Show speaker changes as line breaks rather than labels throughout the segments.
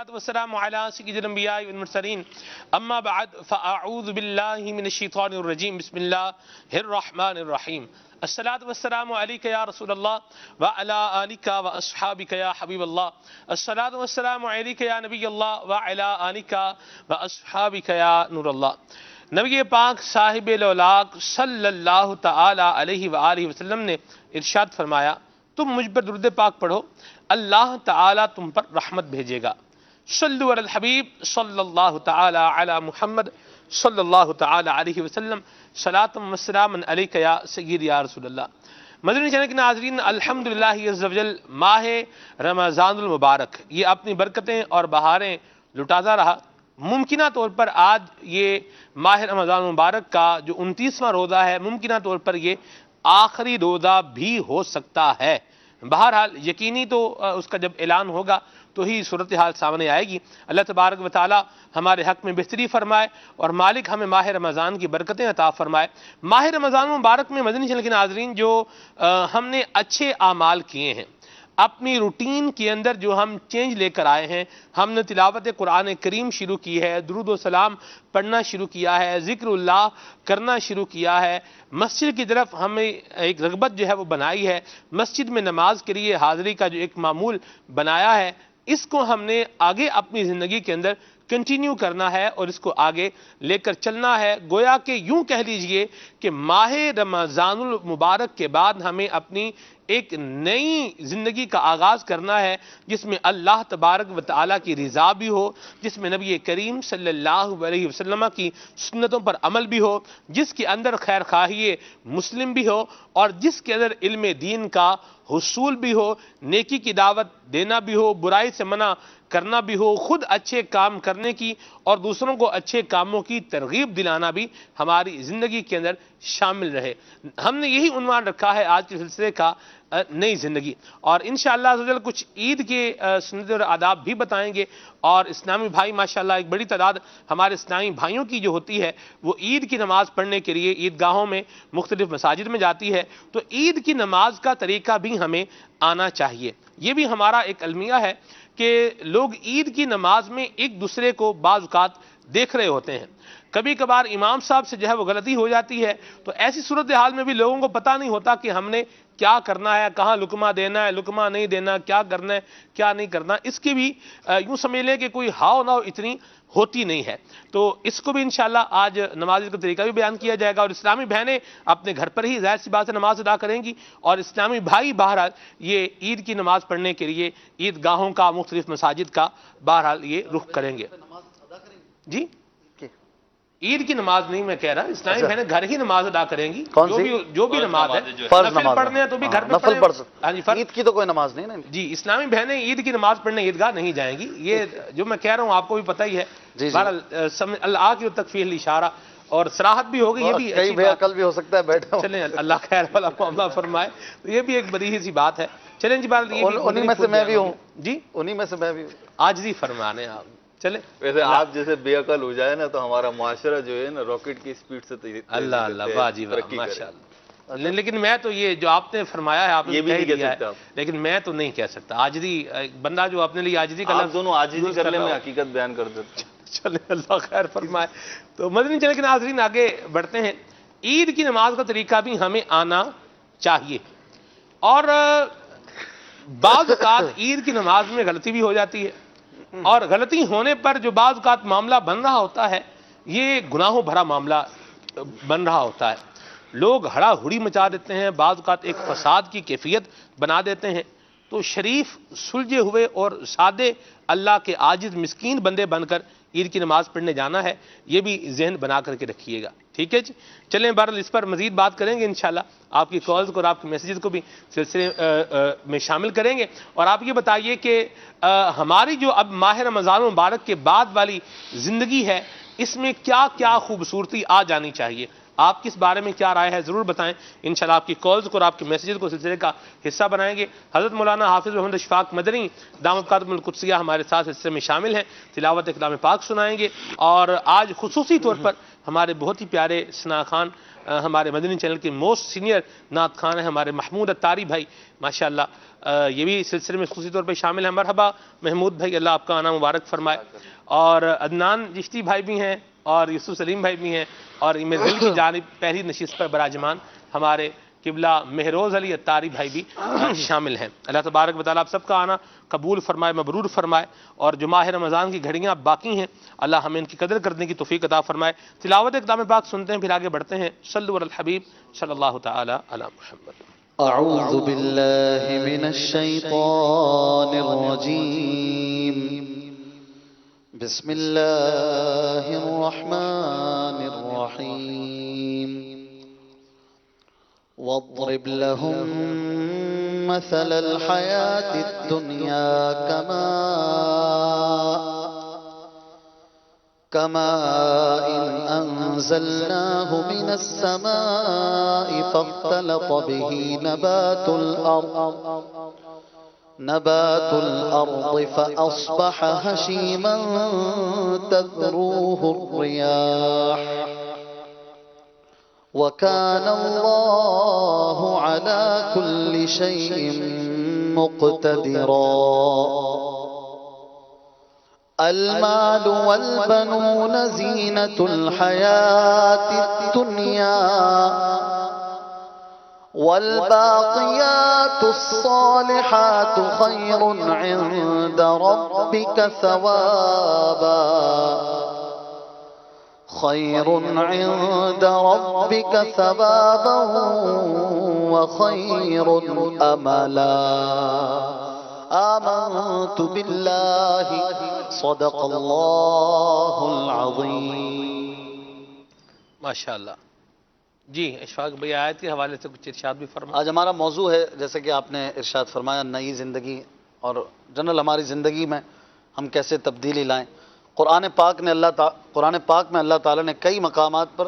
والصلاة والسلام على سيد الأنبياء والمرسلين أما بعد فأعوذ بالله من الشيطان الرجيم بسم الله الرحمن الرحيم الصلاة والسلام عليك يا رسول الله وعلى آلك وأصحابك يا حبيب الله الصلاة والسلام عليك يا نبي الله وعلى آلك وأصحابك يا نور الله نبی پاک صاحب الاولاق صلی اللہ تعالی علیہ وآلہ وسلم نے ارشاد فرمایا تم مجھ پر درود پاک پڑھو اللہ تعالی تم پر رحمت بھیجے گا صلو علی الحبیب صلی اللہ تعالی علی محمد صلی اللہ تعالی علیہ وسلم صلاۃ و سلام علیک یا سید یا رسول اللہ۔ مدنی چینل کے ناظرین، الحمدللہ عز وجل ماہ رمضان المبارک یہ اپنی برکتیں اور بہاریں لٹاتا رہا۔ ممکنہ طور پر آج یہ ماہ رمضان مبارک کا جو 29واں روزہ ہے، ممکنہ طور پر یہ آخری روزہ بھی ہو سکتا ہے۔ بہرحال یقینی تو اس کا جب اعلان ہوگا تو ہی صورتحال سامنے آئے گی۔ اللہ تبارک و تعالی ہمارے حق میں بہتری فرمائے اور مالک ہمیں ماہ رمضان کی برکتیں عطا فرمائے۔ ماہ رمضان مبارک میں مدنی چینل کے ناظرین جو ہم نے اچھے اعمال کیے ہیں، اپنی روٹین کے اندر جو ہم چینج لے کر آئے ہیں، ہم نے تلاوت قرآن کریم شروع کی ہے، درود و سلام پڑھنا شروع کیا ہے، ذکر اللہ کرنا شروع کیا ہے، مسجد کی طرف ہمیں ایک رغبت جو ہے وہ بنائی ہے، مسجد میں نماز کے لیے حاضری کا جو ایک معمول بنایا ہے، اس کو ہم نے آگے اپنی زندگی کے اندر کنٹینیو کرنا ہے اور اس کو آگے لے کر چلنا ہے۔ گویا کہ یوں کہہ لیجئے کہ ماہ رمضان المبارک کے بعد ہمیں اپنی ایک نئی زندگی کا آغاز کرنا ہے، جس میں اللہ تبارک و تعالیٰ کی رضا بھی ہو، جس میں نبی کریم صلی اللہ علیہ وسلم کی سنتوں پر عمل بھی ہو، جس کے اندر خیر خواہی مسلم بھی ہو اور جس کے اندر علم دین کا حصول بھی ہو، نیکی کی دعوت دینا بھی ہو، برائی سے منع کرنا بھی ہو، خود اچھے کام کرنے کی اور دوسروں کو اچھے کاموں کی ترغیب دلانا بھی ہماری زندگی کے اندر شامل رہے۔ ہم نے یہی عنوان رکھا ہے آج کے سلسلے کا، نئی زندگی، اور انشاءاللہ عز و جل کچھ عید کے سنت اور آداب بھی بتائیں گے۔ اور اسلامی بھائی ماشاءاللہ ایک بڑی تعداد ہمارے اسلامی بھائیوں کی جو ہوتی ہے وہ عید کی نماز پڑھنے کے لیے عیدگاہوں میں مختلف مساجد میں جاتی ہے، تو عید کی نماز کا طریقہ بھی ہمیں آنا چاہیے۔ یہ بھی ہمارا ایک المیہ ہے کہ لوگ عید کی نماز میں ایک دوسرے کو بعض اوقات دیکھ رہے ہوتے ہیں، کبھی کبھار امام صاحب سے جو ہے وہ غلطی ہو جاتی ہے، تو ایسی صورتحال میں بھی لوگوں کو پتہ نہیں ہوتا کہ ہم نے کیا کرنا ہے، کہاں لقمہ دینا ہے، لقمہ نہیں دینا، کیا کرنا ہے کیا نہیں کرنا، اس کی بھی یوں سمجھ لیں کہ کوئی ہاؤ ناؤ اتنی ہوتی نہیں ہے۔ تو اس کو بھی انشاءاللہ آج نماز کا طریقہ بھی بیان کیا جائے گا، اور اسلامی بہنیں اپنے گھر پر ہی ظاہر سی بات سے نماز ادا کریں گی، اور اسلامی بھائی بہرحال یہ عید کی نماز پڑھنے کے لیے عیدگاہوں کا، مختلف مساجد کا بہرحال یہ رخ کریں گے۔ جی عید کی نماز نہیں میں کہہ رہا، اسلامی بہنیں گھر ہی نماز ادا کریں گی، جو بھی نماز ہے، نفل پڑھنے ہیں تو بھی گھر پہ پڑھیں۔ عید
کی تو کوئی نماز نہیں نا
جی، اسلامی بہنیں عید کی نماز پڑھنے عیدگاہ نہیں جائیں گی، یہ جو میں کہہ رہا ہوں آپ کو بھی پتہ ہی ہے۔ بہرحال اللہ کی تکفیل اشارہ اور صراحت بھی ہوگی، یہ بھی اچھی بات،
عقل بھی ہو سکتا ہے بیٹھا۔
چلیں اللہ خیر والا معاملہ فرمائے، تو یہ بھی ایک بڑی سی بات ہے۔ چلیں جی، بات
انہی میں سے میں بھی ہوں۔
جی
انہی میں سے میں بھی ہوں۔
عاجزی فرمانے آپ چلے۔
ویسے آپ جیسے بے عقل ہو جائے نا تو ہمارا معاشرہ جو ہے نا راکٹ کی سپیڈ سے
اللہ اللہ واہ جی واہ ماشاءاللہ۔ لیکن میں تو یہ جو آپ نے فرمایا ہے آپ نے کہہ دیا ہے، لیکن میں تو نہیں کہہ سکتا۔ عاجزی، بندہ جو اپنے لیے عاجزی کا
لفظ دونوں عاجزی کرنے میں حقیقت بیان کر دیتے ہیں۔
چلے اللہ خیر فرمائے۔ تو مدنی چینل کے ناظرین آگے بڑھتے ہیں۔ عید کی نماز کا طریقہ بھی ہمیں آنا چاہیے، اور بعض اوقات عید کی نماز میں غلطی بھی ہو جاتی ہے، اور غلطی ہونے پر جو بعض اوقات معاملہ بن رہا ہوتا ہے یہ گناہوں بھرا معاملہ بن رہا ہوتا ہے۔ لوگ ہڑا ہڑی مچا دیتے ہیں، بعض اوقات ایک فساد کی کیفیت بنا دیتے ہیں۔ تو شریف سلجھے ہوئے اور سادے اللہ کے عاجز مسکین بندے بن کر عید کی نماز پڑھنے جانا ہے، یہ بھی ذہن بنا کر کے رکھیے گا، ٹھیک ہے جی۔ چلیں بہرحال اس پر مزید بات کریں گے انشاءاللہ، آپ کی کالز کو اور آپ کے میسیجز کو بھی سلسلے میں شامل کریں گے۔ اور آپ یہ بتائیے کہ ہماری جو اب ماہ رمضان مبارک کے بعد والی زندگی ہے، اس میں کیا کیا خوبصورتی آ جانی چاہیے، آپ کس بارے میں کیا رائے ہے ضرور بتائیں۔ انشاءاللہ آپ کی کالز کو اور آپ کے میسیجز کو سلسلے کا حصہ بنائیں گے۔ حضرت مولانا حافظ محمد اشفاق مدنی دامت قدم القدسیہ ہمارے ساتھ سلسلے میں شامل ہیں، تلاوت کلام پاک سنائیں گے، اور آج خصوصی طور پر ہمارے بہت ہی پیارے ثناء خان ہمارے مدنی چینل کے موسٹ سینئر نعت خان ہیں ہمارے محمود اتاری بھائی ماشاءاللہ، یہ بھی سلسلے میں خصوصی طور پہ شامل ہیں. مرحبا محمود بھائی، اللہ آپ کا آنا مبارک فرمائے. اور عدنان چشتی بھائی بھی ہیں اور یوسف سلیم بھائی بھی ہیں، اور میرے دل کی جانب پہلی نشست پر براجمان ہمارے قبلہ مہروز علی اتاری بھائی بھی شامل ہیں. اللہ تبارک و تعالیٰ آپ سب کا آنا قبول فرمائے، مبرور فرمائے. اور جو ماہ رمضان کی گھڑیاں باقی ہیں اللہ ہمیں ان کی قدر کرنے کی توفیق عطا فرمائے. تلاوت کلام پاک سنتے ہیں، پھر آگے بڑھتے ہیں. صلو علی الحبیب صلی اللہ تعالی علی محمد.
اعوذ باللہ من الشیطان الرجیم. بسم اللہ الرحمن الرحیم. واضرب لهم مثل الحياة الدنيا كماء أنزلناه من السماء فاختلط به نبات الأرض فأصبح هشيما تذروه الرياح وكان الله على كل شيء مقتدرا. المال والبنون زينة الحياة الدنيا والباقيات الصالحات خير عند ربك ثوابا وخير أملا. آمنت بالله صدق اللہ العظیم.
ماشاءاللہ. جی اشفاق بھائی آیت کے حوالے سے کچھ ارشاد بھی فرمائیں.
آج ہمارا موضوع ہے، جیسے کہ آپ نے ارشاد فرمایا، نئی زندگی اور جنرل ہماری زندگی میں ہم کیسے تبدیلی لائیں. قرآن پاک میں اللہ تعالیٰ نے کئی مقامات پر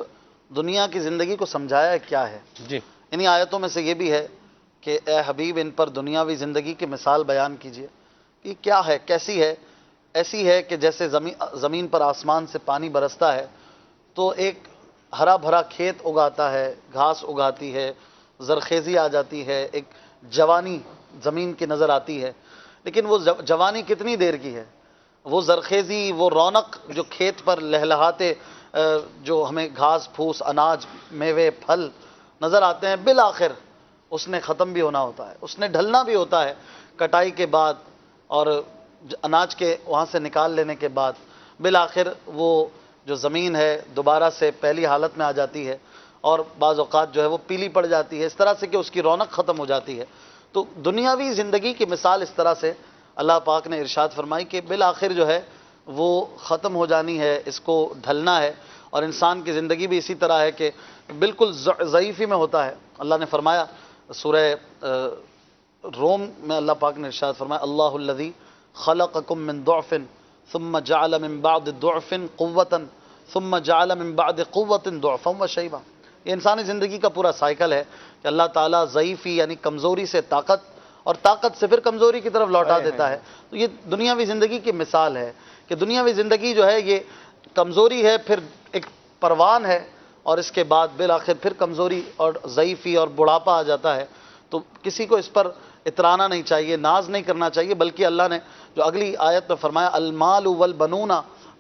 دنیا کی زندگی کو سمجھایا ہے کیا ہے.
جی
انہی آیتوں میں سے یہ بھی ہے کہ اے حبیب ان پر دنیاوی زندگی کی مثال بیان کیجئے. یہ کیا ہے، کیسی ہے؟ ایسی ہے کہ جیسے زمین پر آسمان سے پانی برستا ہے تو ایک ہرا بھرا کھیت اگاتا ہے، گھاس اگاتی ہے، زرخیزی آ جاتی ہے، ایک جوانی زمین کی نظر آتی ہے. لیکن وہ جوانی کتنی دیر کی ہے؟ وہ زرخیزی، وہ رونق جو کھیت پر لہلہاتے جو ہمیں گھاس پھوس اناج میوے پھل نظر آتے ہیں، بالآخر اس نے ختم بھی ہونا ہوتا ہے، اس نے ڈھلنا بھی ہوتا ہے کٹائی کے بعد اور اناج کے وہاں سے نکال لینے کے بعد. بالآخر وہ جو زمین ہے دوبارہ سے پہلی حالت میں آ جاتی ہے اور بعض اوقات جو ہے وہ پیلی پڑ جاتی ہے، اس طرح سے کہ اس کی رونق ختم ہو جاتی ہے. تو دنیاوی زندگی کی مثال اس طرح سے اللہ پاک نے ارشاد فرمائی کہ بالآخر جو ہے وہ ختم ہو جانی ہے، اس کو ڈھلنا ہے. اور انسان کی زندگی بھی اسی طرح ہے کہ بالکل ضعیفی میں ہوتا ہے. اللہ نے فرمایا سورہ روم میں اللہ پاک نے ارشاد فرمایا اللہ الذی خلقکم من ضعف ثم جعل من بعد ضعف قوة ثم جعل من بعد قوة ضعفا وشیبا. یہ انسانی زندگی کا پورا سائیکل ہے کہ اللہ تعالیٰ ضعیفی یعنی کمزوری سے طاقت اور طاقت سے پھر کمزوری کی طرف لوٹا دیتا ہے. تو یہ دنیاوی زندگی کی مثال ہے کہ دنیاوی زندگی جو ہے یہ کمزوری ہے، پھر ایک پروان ہے اور اس کے بعد بالآخر پھر کمزوری اور ضعیفی اور بڑھاپا آ جاتا ہے. تو کسی کو اس پر اترانا نہیں چاہیے، ناز نہیں کرنا چاہیے، بلکہ اللہ نے جو اگلی آیت میں فرمایا المال والبنون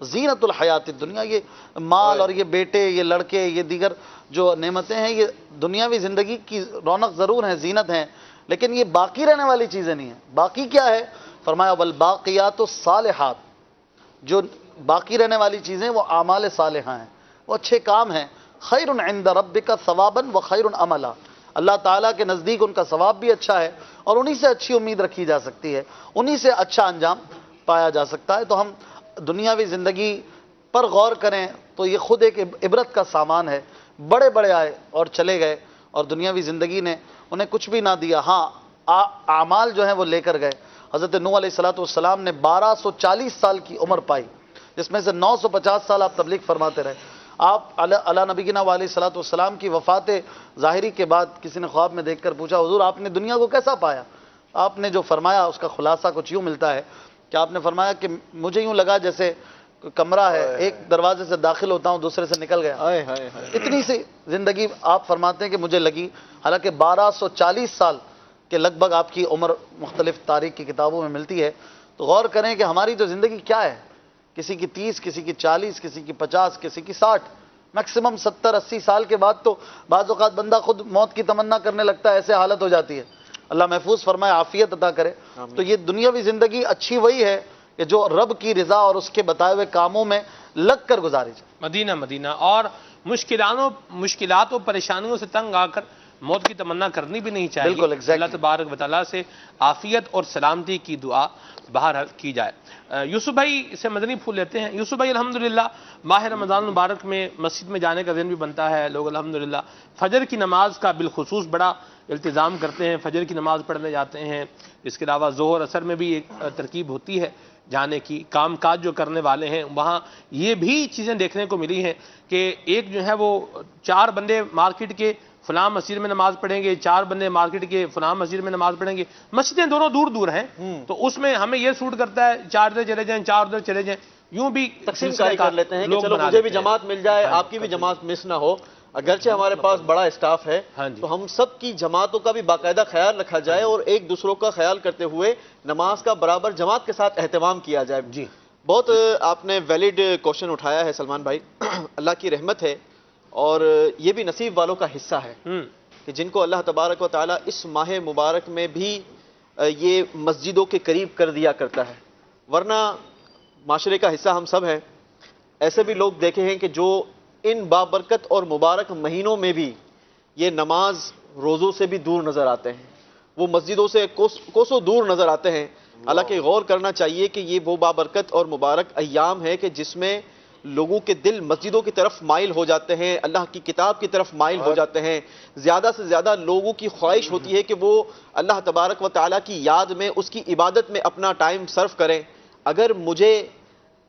زینت الحیات الدنیا، یہ مال اور یہ بیٹے، یہ لڑکے، یہ دیگر جو نعمتیں ہیں یہ دنیاوی زندگی کی رونق ضرور ہیں، زینت ہیں، لیکن یہ باقی رہنے والی چیزیں نہیں ہیں. باقی کیا ہے؟ فرمایا والباقیات الصالحات، جو باقی رہنے والی چیزیں وہ اعمال صالحہ ہیں، وہ اچھے کام ہیں. خیر عند ربک ثوابا وخیر عملا، اللہ تعالیٰ کے نزدیک ان کا ثواب بھی اچھا ہے اور انہی سے اچھی امید رکھی جا سکتی ہے، انہی سے اچھا انجام پایا جا سکتا ہے. تو ہم دنیاوی زندگی پر غور کریں تو یہ خود ایک عبرت کا سامان ہے. بڑے بڑے آئے اور چلے گئے اور دنیاوی زندگی نے انہیں کچھ بھی نہ دیا. ہاں اعمال جو ہیں وہ لے کر گئے. حضرت نوح علیہ السلام نے 1240 سال کی عمر پائی، جس میں سے 950 سال آپ تبلیغ فرماتے رہے. آپ علی نبینا علیہ السلام کی وفات ظاہری کے بعد کسی نے خواب میں دیکھ کر پوچھا حضور آپ نے دنیا کو کیسا پایا؟ آپ نے جو فرمایا اس کا خلاصہ کچھ یوں ملتا ہے کہ آپ نے فرمایا کہ مجھے یوں لگا جیسے کوئی کمرہ ہے، ایک دروازے سے داخل ہوتا ہوں دوسرے سے نکل گیا.
ہائے ہائے ہائے.
اتنی سی زندگی آپ فرماتے ہیں کہ مجھے لگی، حالانکہ 1240 سال کے لگ بھگ آپ کی عمر مختلف تاریخ کی کتابوں میں ملتی ہے. تو غور کریں کہ ہماری جو زندگی کیا ہے، کسی کی 30، کسی کی 40، کسی کی 50، کسی کی 60، میکسیمم 70-80 سال کے بعد تو بعض اوقات بندہ خود موت کی تمنا کرنے لگتا ہے، ایسے حالت ہو جاتی ہے. اللہ محفوظ فرمائے، عافیت عطا کرے. تو یہ دنیاوی زندگی اچھی وہی ہے کہ جو رب کی رضا اور اس کے بتائے ہوئے کاموں میں لگ کر گزاری جائے.
مدینہ مدینہ. اور مشکلات و پریشانیوں سے تنگ آ کر موت کی تمنا کرنی بھی نہیں چاہیے.
بالکل exactly.
اللہ تبارک و تعالیٰ سے عافیت اور سلامتی کی دعا بہرحال کی جائے. یوسف بھائی سے مدنی پھول لیتے ہیں. یوسف بھائی الحمدللہ ماہ رمضان المبارک میں مسجد میں جانے کا دن بھی بنتا ہے. لوگ الحمدللہ فجر کی نماز کا بالخصوص بڑا التزام کرتے ہیں، فجر کی نماز پڑھنے جاتے ہیں. اس کے علاوہ ظہر اثر میں بھی ایک ترکیب ہوتی ہے جانے کی. کام کاج جو کرنے والے ہیں وہاں یہ بھی چیزیں دیکھنے کو ملی ہیں کہ ایک جو ہے وہ 4 بندے مارکیٹ کے فلاں مسجد میں نماز پڑھیں گے، 4 بندے مارکیٹ کے فلاں مسجد میں نماز پڑھیں گے. مسجدیں دونوں دور دور ہیں، تو اس میں ہمیں یہ سوٹ کرتا ہے 4 ادھر چلے جائیں، 4 ادھر چلے جائیں. یوں بھی
تقسیم کاری کر لیتے ہیں کہ چلو مجھے بھی جماعت مل جائے، آپ کی بھی جماعت مس نہ ہو. اگرچہ ہمارے پاس بڑا اسٹاف ہے تو ہم سب کی جماعتوں کا بھی باقاعدہ خیال رکھا جائے اور ایک دوسروں کا خیال کرتے ہوئے نماز کا برابر جماعت کے ساتھ اہتمام کیا جائے.
جی
بہت آپ نے ویلڈ کوشچن اٹھایا ہے سلمان بھائی. اللہ کی رحمت ہے اور یہ بھی نصیب والوں کا حصہ ہے کہ جن کو اللہ تبارک و تعالیٰ اس ماہ مبارک میں بھی یہ مسجدوں کے قریب کر دیا کرتا ہے. ورنہ معاشرے کا حصہ ہم سب ہیں. ایسے بھی لوگ دیکھے ہیں کہ جو ان بابرکت اور مبارک مہینوں میں بھی یہ نماز روزوں سے بھی دور نظر آتے ہیں، وہ مسجدوں سے کوسوں دور نظر آتے ہیں. حالانکہ غور کرنا چاہیے کہ یہ وہ بابرکت اور مبارک ایام ہے کہ جس میں لوگوں کے دل مسجدوں کی طرف مائل ہو جاتے ہیں، اللہ کی کتاب کی طرف مائل ہو جاتے ہیں. زیادہ سے زیادہ لوگوں کی خواہش ہوتی ہے کہ وہ اللہ تبارک و تعالیٰ کی یاد میں، اس کی عبادت میں اپنا ٹائم صرف کریں. اگر مجھے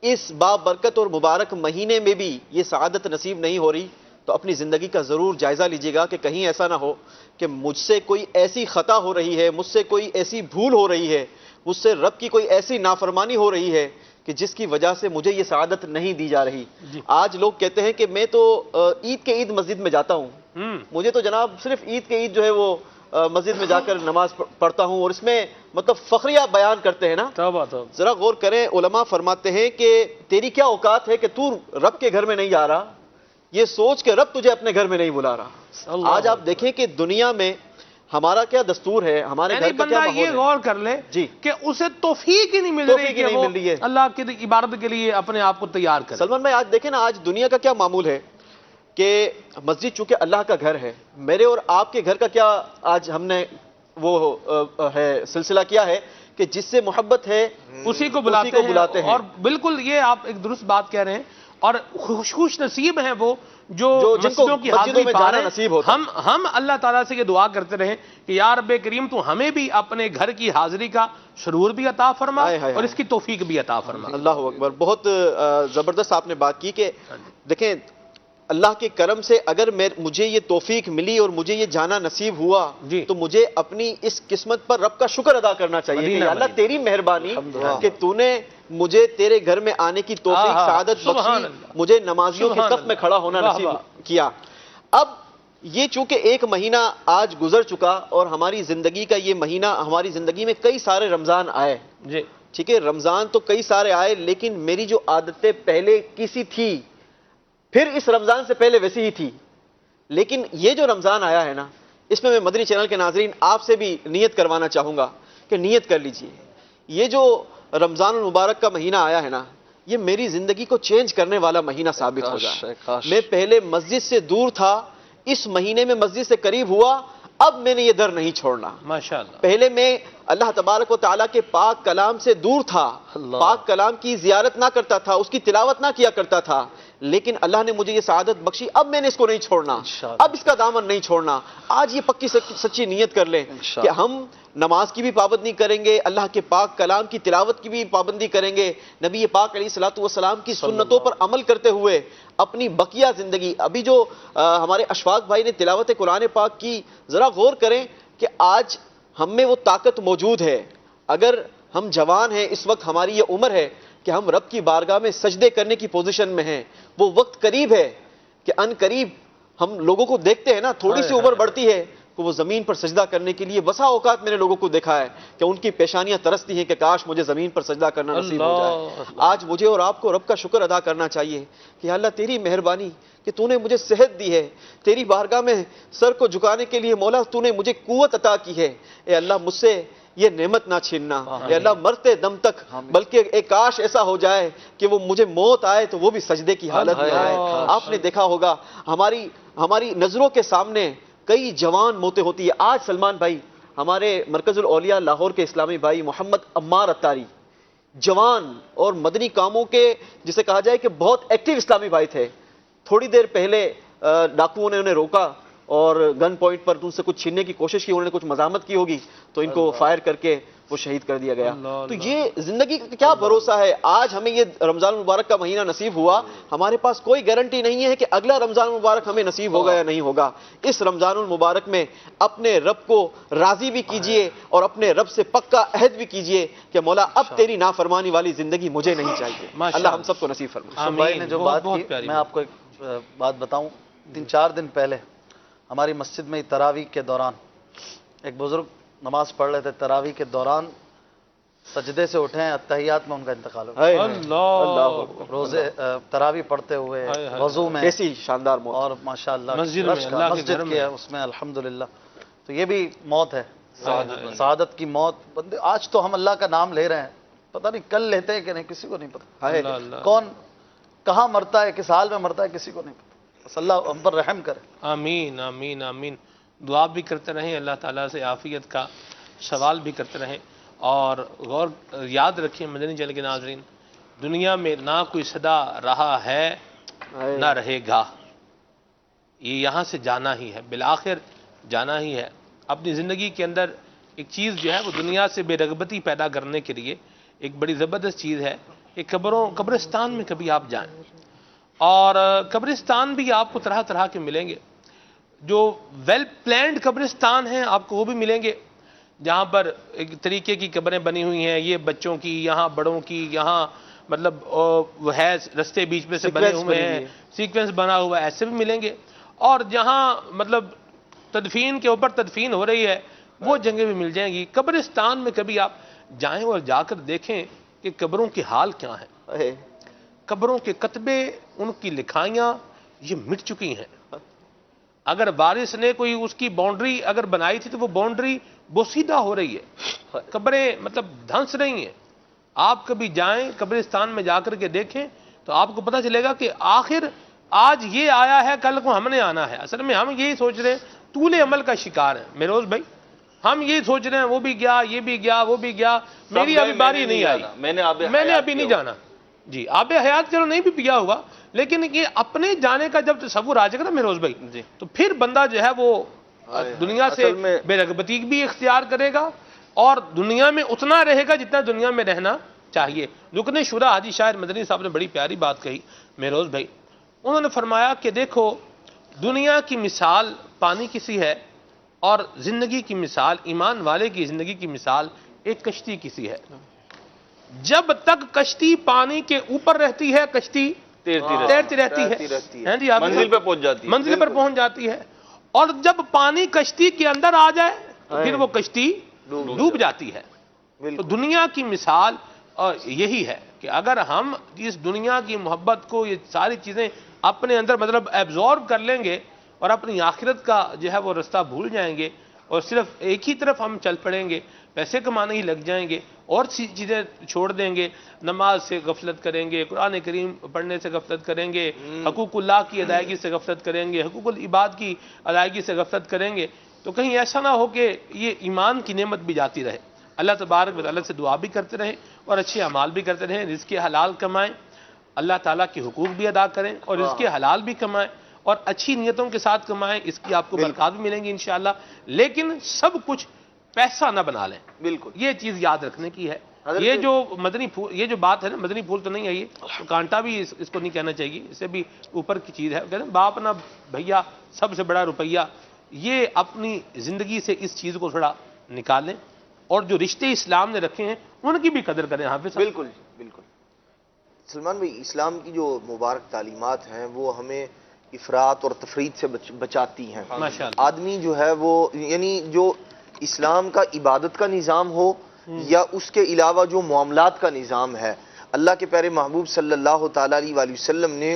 اس بابرکت اور مبارک مہینے میں بھی یہ سعادت نصیب نہیں ہو رہی تو اپنی زندگی کا ضرور جائزہ لیجیے گا کہ کہیں ایسا نہ ہو کہ مجھ سے کوئی ایسی خطا ہو رہی ہے، مجھ سے کوئی ایسی بھول ہو رہی ہے، مجھ سے رب کی کوئی ایسی نافرمانی ہو رہی ہے کہ جس کی وجہ سے مجھے یہ سعادت نہیں دی جا رہی. آج لوگ کہتے ہیں کہ میں تو عید کے عید مسجد میں جاتا ہوں، مجھے تو جناب صرف عید کے عید جو ہے وہ مسجد میں جا کر نماز پڑھتا ہوں، اور اس میں مطلب فخریہ بیان کرتے ہیں نا. ذرا غور کریں، علماء فرماتے ہیں کہ تیری کیا اوقات ہے کہ تو رب کے گھر میں نہیں جا رہا، یہ سوچ کہ رب تجھے اپنے گھر میں نہیں بلا رہا. آج آپ دیکھیں کہ دنیا میں ہمارا کیا دستور ہے، ہمارے گھر کا کیا ماحول ہے.
یہ غور کر لے کہ اسے توفیق ہی نہیں مل رہی کہ وہ اللہ کی عبادت کے لیے اپنے آپ کو تیار کرے.
سلمان بھائی آج دیکھیں نا، آج دنیا کا کیا معمول ہے کہ مسجد چونکہ اللہ کا گھر ہے، میرے اور آپ کے گھر کا کیا آج ہم نے وہ ہے سلسلہ کیا ہے کہ جس سے محبت ہے
اسی کو بلاتے ہیں. اور بالکل یہ آپ ایک درست بات کہہ رہے ہیں، اور خوش نصیب ہیں وہ جو مسجدوں کی حاضری پا رہے ہیں. ہم اللہ تعالیٰ سے یہ دعا کرتے رہیں کہ یا رب کریم تو ہمیں بھی اپنے گھر کی حاضری کا سرور بھی عطا فرما اور اس کی توفیق بھی عطا فرما.
اللہ اکبر. بہت زبردست آپ نے بات کی کہ دیکھیں اللہ کے کرم سے اگر مجھے یہ توفیق ملی اور مجھے یہ جانا نصیب ہوا تو مجھے اپنی اس قسمت پر رب کا شکر ادا کرنا چاہیے کہ اللہ تیری مہربانی کہ تو نے مجھے تیرے گھر میں آنے کی توفیق سعادت بخشی، مجھے نمازیوں کی صف میں کھڑا ہونا نصیب کیا. اب یہ چونکہ ایک مہینہ آج گزر چکا اور ہماری زندگی کا یہ مہینہ، ہماری زندگی میں کئی سارے رمضان آئے. ٹھیک ہے، رمضان تو کئی سارے آئے، لیکن میری جو عادتیں پہلے کسی تھی پھر اس رمضان سے پہلے ویسی ہی تھی، لیکن یہ جو رمضان آیا ہے نا، اس میں مدنی چینل کے ناظرین آپ سے بھی نیت کروانا چاہوں گا کہ نیت کر لیجئے. یہ جو رمضان المبارک کا مہینہ آیا ہے نا، یہ میری زندگی کو چینج کرنے والا مہینہ ثابت ہو جائے. میں پہلے مسجد سے دور تھا، اس مہینے میں مسجد سے قریب ہوا، اب میں نے یہ در نہیں چھوڑنا. ماشاءاللہ. پہلے میں اللہ تبارک و تعالیٰ کے پاک کلام سے دور تھا، پاک کلام کی زیارت نہ کرتا تھا، اس کی تلاوت نہ کیا کرتا تھا، لیکن اللہ نے مجھے یہ سعادت بخشی، اب میں نے اس کو نہیں چھوڑنا، اب اس کا دامن نہیں چھوڑنا. آج یہ پکی سچی نیت کر لیں کہ ہم نماز کی بھی پابندی کریں گے، اللہ کے پاک کلام کی تلاوت کی بھی پابندی کریں گے، نبی پاک علیہ الصلوۃ والسلام کی سنتوں پر عمل کرتے ہوئے اپنی بقیہ زندگی. ابھی جو ہمارے اشفاق بھائی نے تلاوت قرآن پاک کی، ذرا غور کریں کہ آج ہم میں وہ طاقت موجود ہے. اگر ہم جوان ہیں، اس وقت ہماری یہ عمر ہے، کہ ہم رب کی بارگاہ میں سجدے کرنے کی پوزیشن میں ہیں. وہ وقت قریب ہے کہ ان قریب ہم لوگوں کو دیکھتے ہیں نا, تھوڑی سی عمر بڑھتی ہے کہ وہ زمین پر سجدہ کرنے کے لیے, بسا اوقات میں نے لوگوں کو دیکھا ہے کہ ان کی پیشانیاں ترستی ہیں کہ کاش مجھے زمین پر سجدہ کرنا نصیب ہو جائے. آج مجھے اور آپ کو رب کا شکر ادا کرنا چاہیے کہ اللہ تیری مہربانی کہ تو نے مجھے صحت دی ہے, تیری بارگاہ میں سر کو جھکانے کے لیے مولا تو نے مجھے قوت عطا کی ہے. اے اللہ مجھ سے یہ نعمت نہ چھیننا, اے اللہ مرتے دم تک, بلکہ ایک کاش ایسا ہو جائے کہ وہ مجھے موت آئے تو وہ بھی سجدے کی حالت میں آئے. آپ نے دیکھا ہوگا ہماری نظروں کے سامنے کئی جوان موتیں ہوتی ہے. آج سلمان بھائی ہمارے مرکز الاولیاء لاہور کے اسلامی بھائی محمد عمار اتاری, جوان اور مدنی کاموں کے جسے کہا جائے کہ بہت ایکٹیو اسلامی بھائی تھے, تھوڑی دیر پہلے ڈاکوؤں نے انہیں روکا اور گن پوائنٹ پر ان سے کچھ چھیننے کی کوشش کی, انہوں نے کچھ مزاحمت کی ہوگی تو ان کو فائر کر کے وہ شہید کر دیا گیا. تو یہ زندگی کا کیا بھروسہ ہے. آج ہمیں یہ رمضان المبارک کا مہینہ نصیب ہوا, ہمارے پاس کوئی گارنٹی نہیں ہے کہ اگلا رمضان المبارک ہمیں نصیب ہوگا یا نہیں ہوگا. اس رمضان المبارک میں اپنے رب کو راضی بھی کیجئے اور اپنے رب سے پکا عہد بھی کیجئے کہ مولا اب تیری نافرمانی والی زندگی مجھے نہیں چاہیے. اللہ ہم سب کو نصیب فرمائے.
بھائی نے جو بات کی, میں آپ کو ایک بات بتاؤں. 3-4 دن پہلے ہماری مسجد میں تراویح کے دوران ایک بزرگ نماز پڑھ رہے تھے, تراویح کے دوران سجدے سے اٹھے ہیں, اتحیات میں ان کا انتقال ہو گیا.
اللہ
روزے تراویح پڑھتے ہوئے وضو میں,
کیسی شاندار موت,
اور ماشاءاللہ
مسجد
کے اس میں الحمدللہ. تو یہ بھی موت ہے, سعادت کی موت. بندے آج تو ہم اللہ کا نام لے رہے ہیں, پتہ نہیں کل لیتے ہیں کہ نہیں, کسی کو نہیں پتا. کون کہاں مرتا ہے, کس حال میں مرتا ہے, کسی کو نہیں پتا. بس اللہ ہم پر رحم کرے.
آمین آمین آمین. دعا بھی کرتے رہیں, اللہ تعالیٰ سے عافیت کا سوال بھی کرتے رہیں. اور غور یاد رکھیں مدنی چینل کے ناظرین, دنیا میں نہ کوئی صدا رہا ہے نہ رہے گا, یہ یہاں سے جانا ہی ہے, بالآخر جانا ہی ہے. اپنی زندگی کے اندر ایک چیز جو ہے وہ دنیا سے بے رغبتی پیدا کرنے کے لیے ایک بڑی زبردست چیز ہے کہ قبرستان میں کبھی آپ جائیں, اور قبرستان بھی آپ کو طرح طرح کے ملیں گے. جو ویل پلانڈ قبرستان ہیں آپ کو وہ بھی ملیں گے, جہاں پر ایک طریقے کی قبریں بنی ہوئی ہیں, یہ بچوں کی, یہاں بڑوں کی, یہاں مطلب وہ ہے رستے بیچ میں سے بنے ہوئے ہیں, سیکوینس بنا ہوا ہے, ایسے بھی ملیں گے. اور جہاں مطلب تدفین کے اوپر تدفین ہو رہی ہے وہ جگہیں بھی مل جائیں گی. قبرستان میں کبھی آپ جائیں اور جا کر دیکھیں کہ قبروں کے حال کیا ہیں. قبروں کے کتبے, ان کی لکھائیاں یہ مٹ چکی ہیں. اگر وارث نے کوئی اس کی باؤنڈری اگر بنائی تھی تو وہ باؤنڈری بوسیدہ ہو رہی ہے, قبریں مطلب دھنس رہی ہیں. آپ کبھی جائیں قبرستان میں جا کر کے دیکھیں تو آپ کو پتہ چلے گا کہ آخر آج یہ آیا ہے کل کو ہم نے آنا ہے. اصل میں ہم یہی سوچ رہے ہیں, طول عمل کا شکار ہیں میروز بھائی. ہم یہ سوچ رہے ہیں وہ بھی گیا, یہ بھی گیا, وہ بھی گیا, میری ابھی باری نہیں آئی, میں نے ابھی نہیں جانا. جی آب حیات چلو نہیں بھی پیا ہوا, لیکن یہ اپنے جانے کا جب تصور آ جائے گا نا میروز بھائی, تو پھر بندہ جو ہے وہ دنیا سے بے رغبتی بھی اختیار کرے گا اور دنیا میں اتنا رہے گا جتنا دنیا میں رہنا چاہیے. رکن شورا حاجی شاعر مدنی صاحب نے بڑی پیاری بات کہی میروز بھائی. انہوں نے فرمایا کہ دیکھو دنیا کی مثال پانی کی سی ہے اور زندگی کی مثال, ایمان والے کی زندگی کی مثال ایک کشتی کی سی ہے. جب تک کشتی پانی کے اوپر رہتی ہے کشتی تیرتی رہتی ہے, منزل پر پہنچ جاتی ہے. اور جب پانی کشتی کے اندر آ جائے تو پھر وہ کشتی ڈوب جاتی ہے. تو دنیا کی مثال یہی ہے کہ اگر ہم اس دنیا کی محبت کو, یہ ساری چیزیں اپنے اندر مطلب ایبزارب کر لیں گے اور اپنی آخرت کا جو ہے وہ رستہ بھول جائیں گے اور صرف ایک ہی طرف ہم چل پڑیں گے, پیسے کمانے ہی لگ جائیں گے اور چیزیں چھوڑ دیں گے, نماز سے غفلت کریں گے, قرآن کریم پڑھنے سے غفلت کریں گے, حقوق اللہ کی ادائیگی سے غفلت کریں گے, حقوق العباد کی ادائیگی سے غفلت کریں گے, تو کہیں ایسا نہ ہو کہ یہ ایمان کی نعمت بھی جاتی رہے. اللہ تبارک و تعالیٰ سے دعا بھی کرتے رہیں اور اچھے اعمال بھی کرتے رہیں, رزق حلال کمائیں, اللہ تعالیٰ کے حقوق بھی ادا کریں اور رزق حلال بھی کمائیں اور اچھی نیتوں کے ساتھ کمائیں, اس کی آپ کو برکات بھی ملیں گی انشاءاللہ. لیکن سب کچھ پیسہ نہ بنا لیں, بالکل یہ چیز یاد رکھنے کی ہے. یہ جو مدنی پھول, یہ جو بات ہے نا, مدنی پھول تو نہیں ہے, یہ کانٹا بھی اس کو نہیں کہنا چاہیے, اس سے بھی اوپر کی چیز ہے. کہتے ہیں باپ نہ بھیا سب سے بڑا روپیہ. یہ اپنی زندگی سے اس چیز کو تھوڑا نکالیں اور جو رشتے اسلام نے رکھے ہیں ان کی بھی قدر کریں. حافظ
بالکل بالکل.
سلمان بھائی، اسلام کی جو مبارک تعلیمات ہیں وہ ہمیں افراط اور تفرید سے بچاتی ہیں.
ماشاءاللہ.
آدمی جو ہے وہ یعنی جو اسلام کا عبادت کا نظام ہو یا اس کے علاوہ جو معاملات کا نظام ہے، اللہ کے پیارے محبوب صلی اللہ تعالیٰ علیہ وآلہ وسلم نے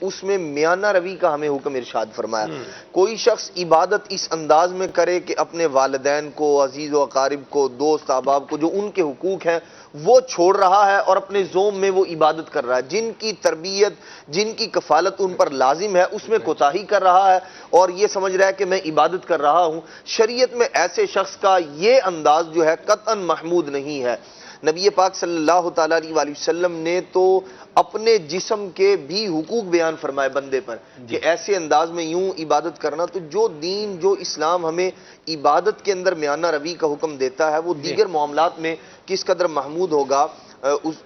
اس میں میانہ روی کا ہمیں حکم ارشاد فرمایا. کوئی شخص عبادت اس انداز میں کرے کہ اپنے والدین کو، عزیز و اقارب کو، دوست احباب کو، جو ان کے حقوق ہیں وہ چھوڑ رہا ہے اور اپنے زوم میں وہ عبادت کر رہا ہے. جن کی تربیت، جن کی کفالت ان پر لازم ہے، اس میں کوتاہی کر رہا ہے اور یہ سمجھ رہا ہے کہ میں عبادت کر رہا ہوں. شریعت میں ایسے شخص کا یہ انداز جو ہے قطعاً محمود نہیں ہے. نبی پاک صلی اللہ تعالیٰ علیہ وآلہ وسلم نے تو اپنے جسم کے بھی حقوق بیان فرمائے بندے پر کہ ایسے انداز میں یوں عبادت کرنا. تو جو دین، جو اسلام ہمیں عبادت کے اندر میانہ روی کا حکم دیتا ہے، وہ دیگر معاملات میں کس قدر محمود ہوگا اس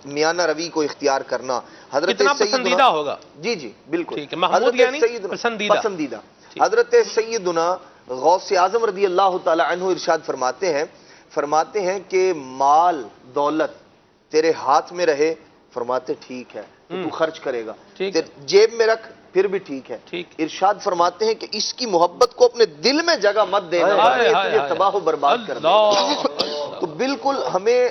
میانہ روی کو اختیار کرنا. حضرت
کتنا پسندیدہ ہوگا.
جی بالکل.
ٹھیک ہے. محمود یعنی
پسندیدہ. حضرت سیدنا غوث اعظم رضی اللہ تعالی عنہ ارشاد فرماتے ہیں کہ مال دولت تیرے ہاتھ میں رہے، فرماتے ٹھیک ہے تو خرچ کرے گا، جیب میں رکھ پھر بھی ٹھیک ہے. ارشاد فرماتے ہیں کہ اس کی محبت کو اپنے دل میں جگہ مت دینا، یہ تباہ و برباد کر دے گا. تو بالکل ہمیں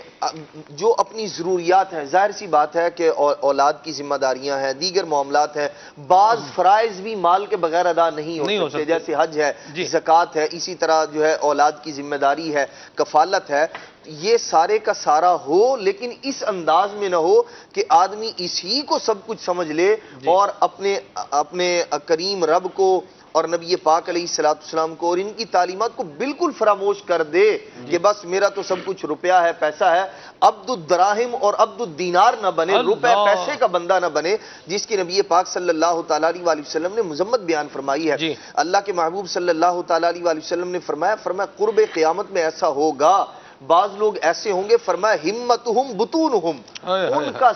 جو اپنی ضروریات ہیں، ظاہر سی بات ہے کہ اولاد کی ذمہ داریاں ہیں، دیگر معاملات ہیں، بعض فرائض بھی مال کے بغیر ادا نہیں ہو سکتے، جیسے حج ہے، زکوٰۃ ہے، اسی طرح جو ہے اولاد کی ذمہ داری ہے، کفالت ہے. یہ سارے کا سارا ہو، لیکن اس انداز میں نہ ہو کہ آدمی اسی کو سب کچھ سمجھ لے اور اپنے کریم رب کو اور نبی پاک علیہ السلام کو اور ان کی تعلیمات کو بالکل فراموش کر دے کہ بس میرا تو سب کچھ روپیہ ہے، پیسہ ہے. عبد الدراہم اور عبد الدینار نہ بنے، روپے پیسے کا بندہ نہ بنے، جس کی نبی پاک صلی اللہ تعالیٰ علیہ وآلہ وسلم نے مذمت بیان فرمائی ہے. اللہ کے محبوب صلی اللہ تعالیٰ علیہ وآلہ وسلم نے فرمایا قرب قیامت میں ایسا ہوگا، بعض لوگ ایسے ہوں گے، فرمایا ہمتہم بطونہم، ان کا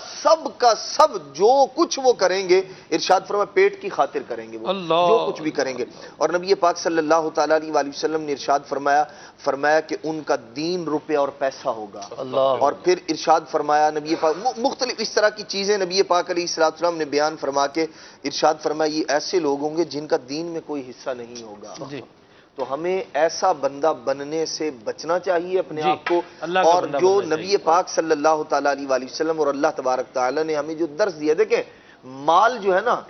سب جو کچھ وہ کریں گے، ارشاد فرمایا پیٹ کی خاطر کریں گے، وہ جو کچھ بھی کریں گے. اور نبی پاک صلی اللہ تعالیٰ علیہ وآلہ وسلم نے ارشاد فرمایا کہ ان کا دین روپے اور پیسہ ہوگا. اور پھر ارشاد فرمایا نبی پاک مختلف اس طرح کی چیزیں نبی پاک علیہ السلام نے بیان فرما کے ارشاد فرمایا یہ ایسے لوگ ہوں گے جن کا دین میں کوئی حصہ نہیں ہوگا. تو ہمیں ایسا بندہ بننے سے بچنا چاہیے اپنے آپ کو. اور جو نبی پاک صلی اللہ تعالیٰ علیہ وآلہ وسلم اور اللہ تبارک تعالیٰ نے ہمیں جو درس دیا، دیکھیں مال جو ہے نا،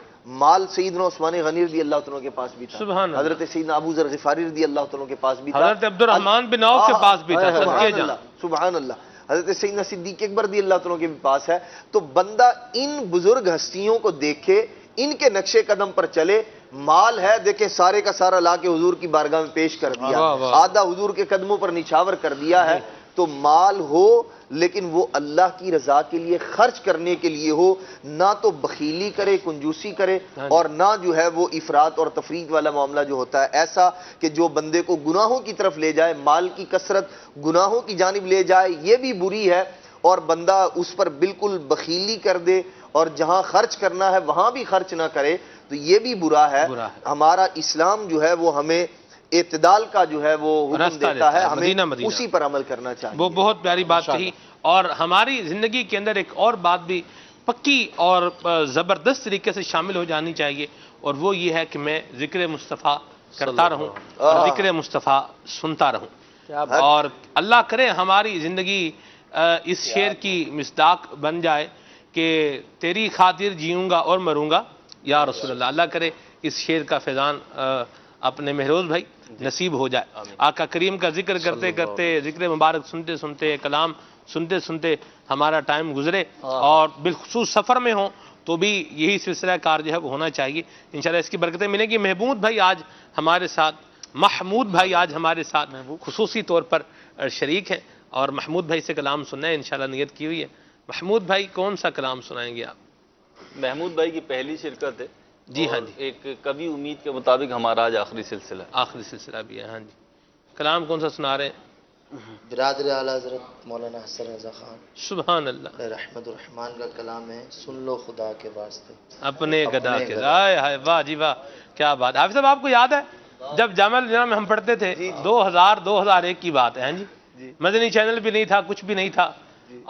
مال سیدنا عثمان غنی رضی اللہ تعالیٰ کے پاس بھی تھا، حضرت سیدنا ابو ذر غفاری رضی اللہ تعالیٰ کے پاس بھی تھا، حضرت عبد الرحمن بن عوف کے پاس بھی تھا، سبحان اللہ، حضرت سیدنا صدیق اکبر رضی اللہ تعالیٰ کے بھی پاس ہے. تو بندہ ان بزرگ ہستیوں کو دیکھے، ان کے نقش قدم پر چلے. مال ہے، دیکھیں سارے کا سارا لا کے حضور کی بارگاہ میں پیش کر دیا، آدھا حضور کے قدموں پر نچھاور کر دیا ہے. تو مال ہو لیکن وہ اللہ کی رضا کے لیے خرچ کرنے کے لیے ہو، نہ تو بخیلی کرے، کنجوسی کرے، اور نہ جو ہے وہ افراط اور تفریط والا معاملہ جو ہوتا ہے ایسا کہ جو بندے کو گناہوں کی طرف لے جائے. مال کی کثرت گناہوں کی جانب لے جائے، یہ بھی بری ہے، اور بندہ اس پر بالکل بخیلی کر دے اور جہاں خرچ کرنا ہے وہاں بھی خرچ نہ کرے، تو یہ بھی برا ہے. ہمارا اسلام جو ہے وہ ہمیں اعتدال کا جو ہے وہ حکم دیتا ہے، ہمیں اسی پر عمل کرنا چاہیے.
وہ بہت پیاری بات کہی. اور ہماری زندگی کے اندر ایک اور بات بھی پکی اور زبردست طریقے سے شامل ہو جانی چاہیے، اور وہ یہ ہے کہ میں ذکر مصطفیٰ کرتا رہوں اور ذکر مصطفیٰ سنتا رہوں. اور اللہ کرے ہماری زندگی اس شعر کی مصداق بن جائے کہ تیری خاطر جیوں گا اور مروں گا یا رسول اللہ. اللہ کرے اس شعر کا فیضان اپنے مہروز بھائی نصیب ہو جائے. آقا کریم کا ذکر کرتے کرتے، ذکر مبارک سنتے سنتے، کلام سنتے سنتے ہمارا ٹائم گزرے، اور بالخصوص سفر میں ہوں تو بھی یہی سلسلہ کار جو ہے وہ ہونا چاہیے. انشاءاللہ اس کی برکتیں ملیں گی. محمود بھائی آج ہمارے ساتھ، محمود بھائی آج ہمارے ساتھ خصوصی طور پر شریک ہیں، اور محمود بھائی سے کلام سننا ہے، انشاءاللہ نیت کی ہوئی ہے. محمود بھائی کون سا کلام سنائیں گے آپ؟
محمود بھائی کی پہلی شرکت ہے.
جی ہاں جی.
ایک کبھی امید کے مطابق ہمارا آج آخری سلسلہ ہے.
آخری سلسلہ بھی ہے. ہاں جی. کلام کون سا سنا رہے ہیں؟
برادر اعلیٰ حضرت مولانا حسن رضا خان
سبحان اللہ
رحمت الرحمان کا کلام ہے، سن لو خدا کے واسطے
اپنے گدا کے. واہ جی واہ، کیا بات. حافظ صاحب آپ کو یاد ہے جب جامعہ الجامعہ میں ہم پڑھتے تھے، 2001 کی بات ہے. ہاں جی. مدنی چینل بھی نہیں تھا، کچھ بھی نہیں تھا.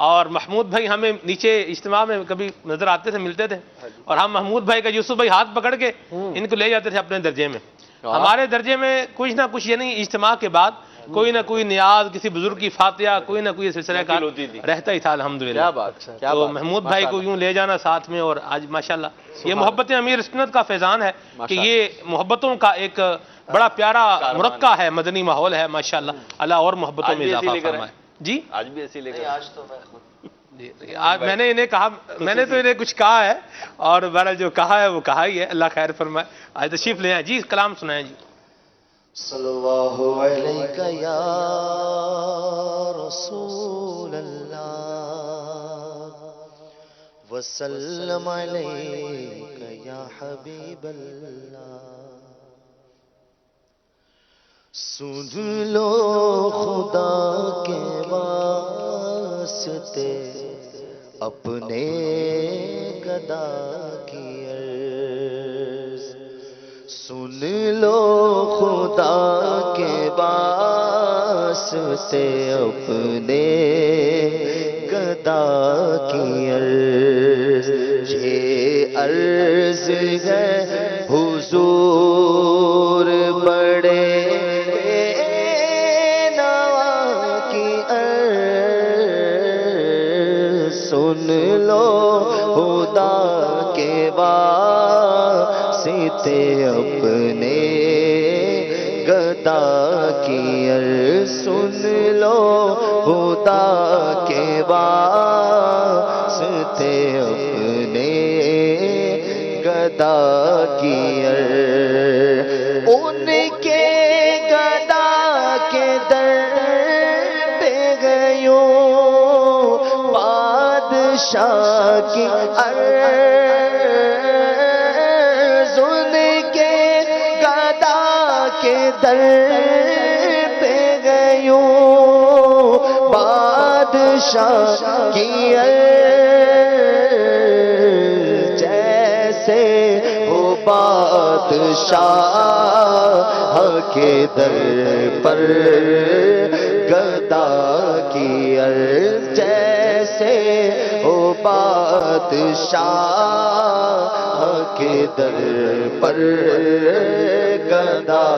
اور محمود بھائی ہمیں نیچے اجتماع میں کبھی نظر آتے تھے، ملتے تھے، اور ہم محمود بھائی کا یوسف بھائی ہاتھ پکڑ کے ان کو لے جاتے تھے اپنے درجے میں. ہمارے درجے میں کچھ نہ کچھ، یعنی اجتماع کے بعد کوئی نہ کوئی نیاز، کسی بزرگ کی فاتحہ، کوئی نہ کوئی سلسلہ کار رہتا ہی تھا الحمدللہ.
کیا بات ہے، کیا
تو
بات ہے.
محمود بھائی کو یوں لے جانا ساتھ میں، اور آج ماشاءاللہ یہ محبت امیر سنت کا فیضان ہے کہ یہ محبتوں کا ایک بڑا پیارا مرقع ہے، مدنی ماحول ہے ماشاءاللہ. اللہ اور محبتوں میں اضافہ فرمائے. جی
آج بھی ایسے لے کر
آج تو میں خود
میں نے انہیں کہا، میں نے تو انہیں کچھ کہا ہے، اور بہرحال جو کہا ہے وہ کہا ہی ہے. اللہ خیر فرمائے. آج تشریف لے آئیں جی، کلام سنائیں جی.
صلی اللہ علیہ یا رسول اللہ وسلم علیہ یا حبیب اللہ. سن لو خدا کے واسطے اپنے گدا کی عرض. سن لو خدا کے واسطے اپنے گدا کی عرض. یہ عرض ہے حضور بڑے نوا کی عرض. سن لو خدا کے واسطے اپنے گدا کی عرض. سن لو خدا کے واسطے اپنے گدا کی عرض. ان کے گدا کے در پہ گیوں بادشاہ کی عرض. ان کے گدا کے در پہ گیوں بادشاہ کی عرض. جیسے وہ بادشاہ کے در پر گدا کی عرض. جیسے وہ بادشاہ کے در پر گدا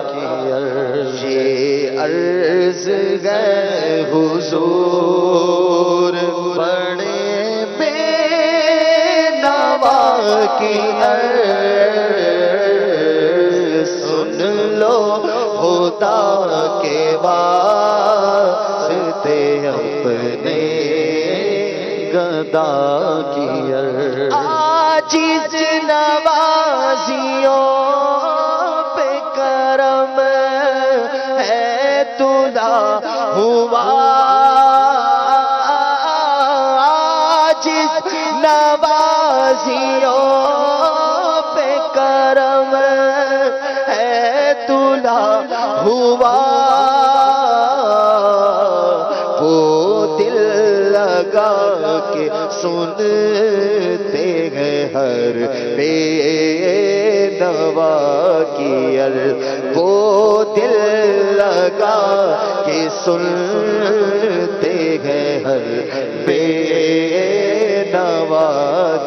کی عرض. یہ عرض ہے حضور بڑے بے نوا کی عرض. سن لو خدا کے واسطے اپنے گدا کی عرض. عاجز نوازیوں پہ کرم ہے تلا ہوا. عاجز نوازیوں پہ کرم ہے تلا ہوا. وہ دل لگا کے سنتے ہیں ہر بے نوا کی عرض. وہ دل لگا کے سنتے ہیں ہر بے نوا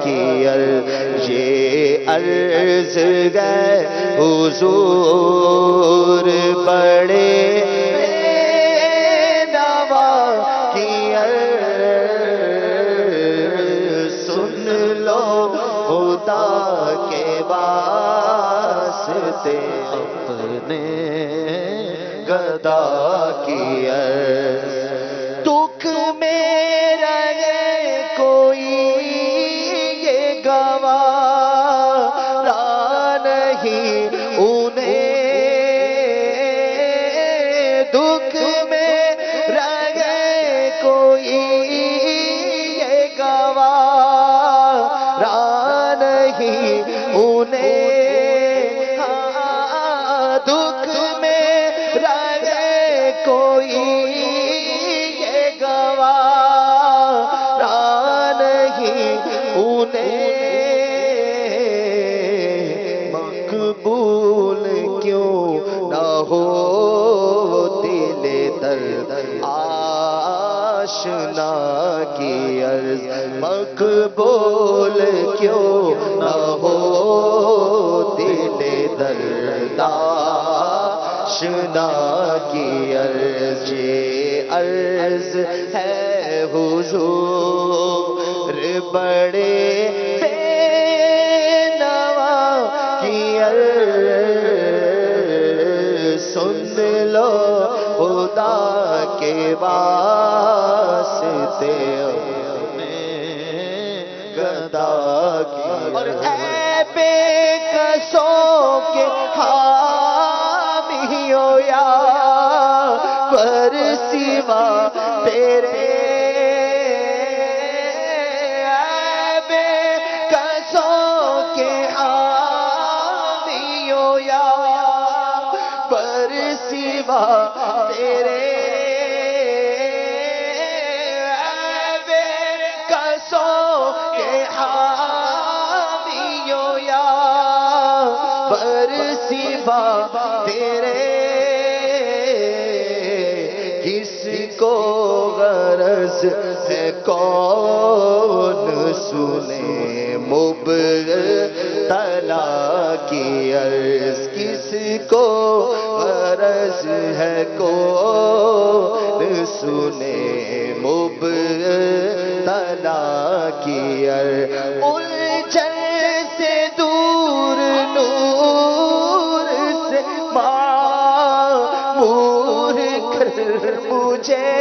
کی عرض. یہ عرض ہے حضور بڑے نوا کی عرض. سن لو خدا کے واسطے اپنے گدا کی عرض. دکھ میں رہے کوئی یہ گوارا نہیں انہیں. دکھ میں رہے کوئی یہ گوارا نہیں انہیں. دکھ میں رہے کوئی یہ گوارا نہیں انہیں. مقبول کیوں نہ ہو دل درد آشنا کی عرض مقبول کیوں نہ ہو دل درد آشنا کی عرض یہ عرض ہے حضور بڑے بے نوا کی عرض سن لو خدا کے واسطے اپنے گدا کی اور اے بے کسوں کے حامیو یا پر سوا تیرے تیرے بے کسوں کے حامیو یا بر سوا تیرے کس کو غرض ہے کون سنے مبتلا کی عرض کس کو غرض ہے کون سنے مبتلا کی عرض الجھن سے دور نور سے معمور کر مجھے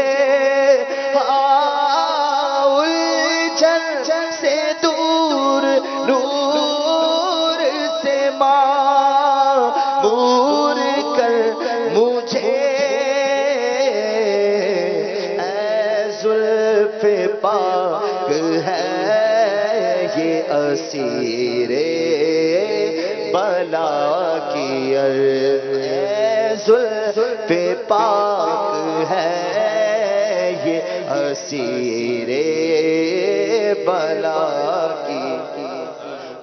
الجھن سے دور نور سے معمور کر مجھے اے زلف پاک ہے یہ اسیر بلا کی عرض اے زلف پاک ہے یہ اسیر بلا کی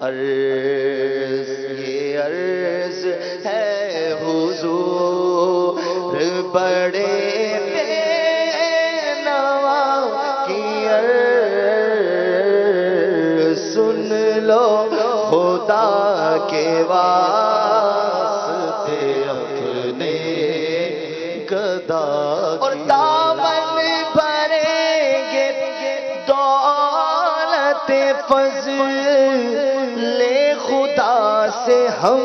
عرض یہ عرض ہے حضور بڑے بے نوا کی عرض سن لو خدا کے واسطے اپنے گدا اور دامن بھریں گے دولت فضل خدا سے ہم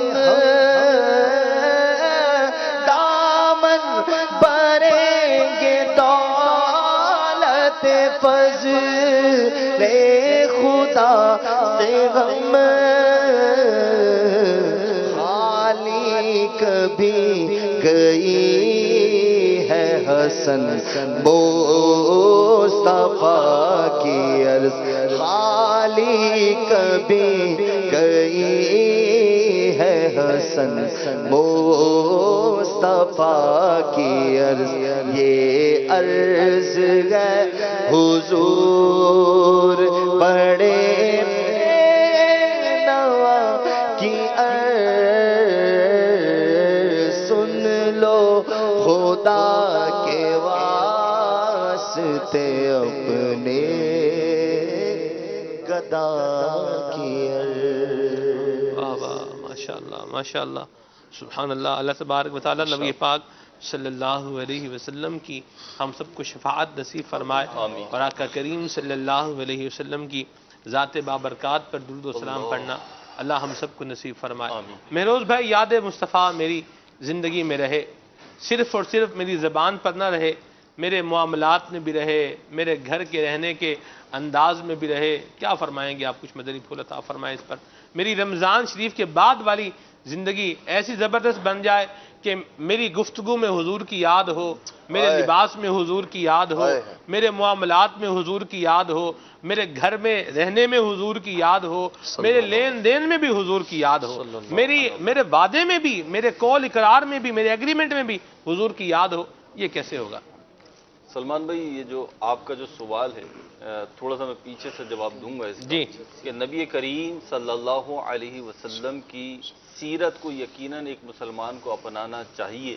دامن بھریں گے دولت فضل خدا سے ہم خالی کبھی گئی ہے حسن مصطفیٰ کی عرض خالی کبھی گئی ہے حسن مصطفیٰ کی عرض یہ عرض ہے حضور بڑے نوا کی عرض سن لو خدا کے واسطے اپنے گدا کی عرض
ماشاءاللہ ماشاءاللہ سبحان اللہ. اللہ تبارک و تعالی نبی پاک صلی اللہ علیہ وسلم کی ہم سب کو شفاعت نصیب فرمائے اور آقا کریم صلی اللہ علیہ وسلم کی ذات بابرکات پر درود و سلام پڑھنا اللہ ہم سب کو نصیب فرمائے. مہروز بھائی, یاد مصطفیٰ میری زندگی میں رہے, صرف اور صرف میری زبان پر نہ رہے, میرے معاملات میں بھی رہے, میرے گھر کے رہنے کے انداز میں بھی رہے. کیا فرمائیں گے آپ؟ کچھ مدنی پھول عطا فرمائیں اس پر. میری رمضان شریف کے بعد والی زندگی ایسی زبردست بن جائے کہ میری گفتگو میں حضور کی یاد ہو, میرے لباس میں حضور کی یاد ہو, میرے معاملات میں حضور کی یاد ہو, میرے گھر میں رہنے میں حضور کی یاد ہو, میرے لین دین میں بھی حضور کی یاد ہو, میرے وعدے میں بھی, میرے قول اقرار میں بھی, میرے ایگریمنٹ میں بھی حضور کی یاد ہو. یہ کیسے ہوگا؟
سلمان بھائی, یہ جو آپ کا جو سوال ہے تھوڑا سا میں پیچھے سے جواب دوں گا اس کا, کہ نبی کریم صلی اللہ علیہ وسلم کی سیرت کو یقیناً ایک مسلمان کو اپنانا چاہیے,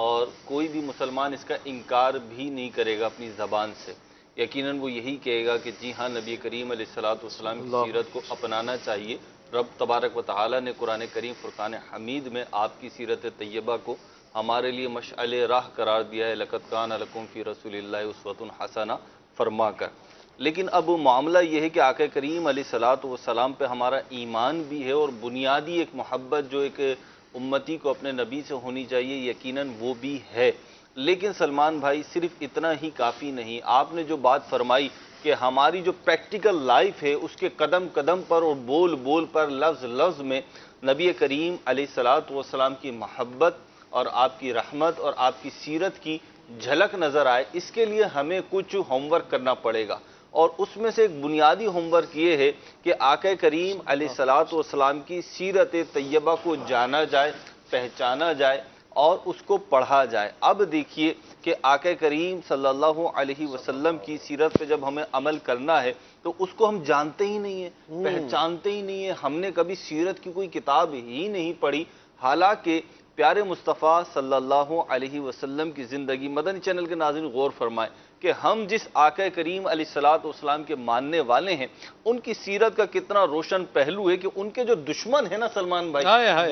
اور کوئی بھی مسلمان اس کا انکار بھی نہیں کرے گا اپنی زبان سے. یقیناً وہ یہی کہے گا کہ جی ہاں نبی کریم علیہ الصلوۃ والسلام کی سیرت کو اپنانا چاہیے۔ رب تبارک و تعالی نے قرآن کریم فرقان حمید میں آپ کی سیرت طیبہ کو ہمارے لیے مشعل راہ قرار دیا ہے، لقد کان لکم فی رسول اللہ اسوۃ حسنہ فرما کر۔ لیکن اب معاملہ یہ ہے کہ آقا کریم علیہ الصلوۃ والسلام پہ ہمارا ایمان بھی ہے، اور بنیادی ایک محبت جو ایک امتی کو اپنے نبی سے ہونی چاہیے یقیناً وہ بھی ہے۔ لیکن سلمان بھائی صرف اتنا ہی کافی نہیں، آپ نے جو بات فرمائی کہ ہماری جو پریکٹیکل لائف ہے اس کے قدم قدم پر اور بول بول پر لفظ لفظ میں نبی کریم علیہ الصلوۃ والسلام کی محبت اور آپ کی رحمت اور آپ کی سیرت کی جھلک نظر آئے، اس کے لیے ہمیں کچھ ہوم ورک کرنا پڑے گا، اور اس میں سے ایک بنیادی ہوم ورک یہ ہے کہ آقا کریم علیہ الصلوۃ والسلام کی سیرت طیبہ کو جانا جائے، پہچانا جائے اور اس کو پڑھا جائے۔ اب دیکھیے کہ آقا کریم صلی اللہ علیہ وسلم کی سیرت پہ جب ہمیں عمل کرنا ہے تو اس کو ہم جانتے ہی نہیں ہیں، پہچانتے ہی نہیں ہیں، ہم نے کبھی سیرت کی کوئی کتاب ہی نہیں پڑھی، حالانکہ پیارے مصطفیٰ صلی اللہ علیہ وسلم کی زندگی، مدنی چینل کے ناظرین غور فرمائیں کہ ہم جس آقا کریم علیہ الصلوۃ والسلام کے ماننے والے ہیں ان کی سیرت کا کتنا روشن پہلو ہے کہ ان کے جو دشمن ہیں نا سلمان بھائی،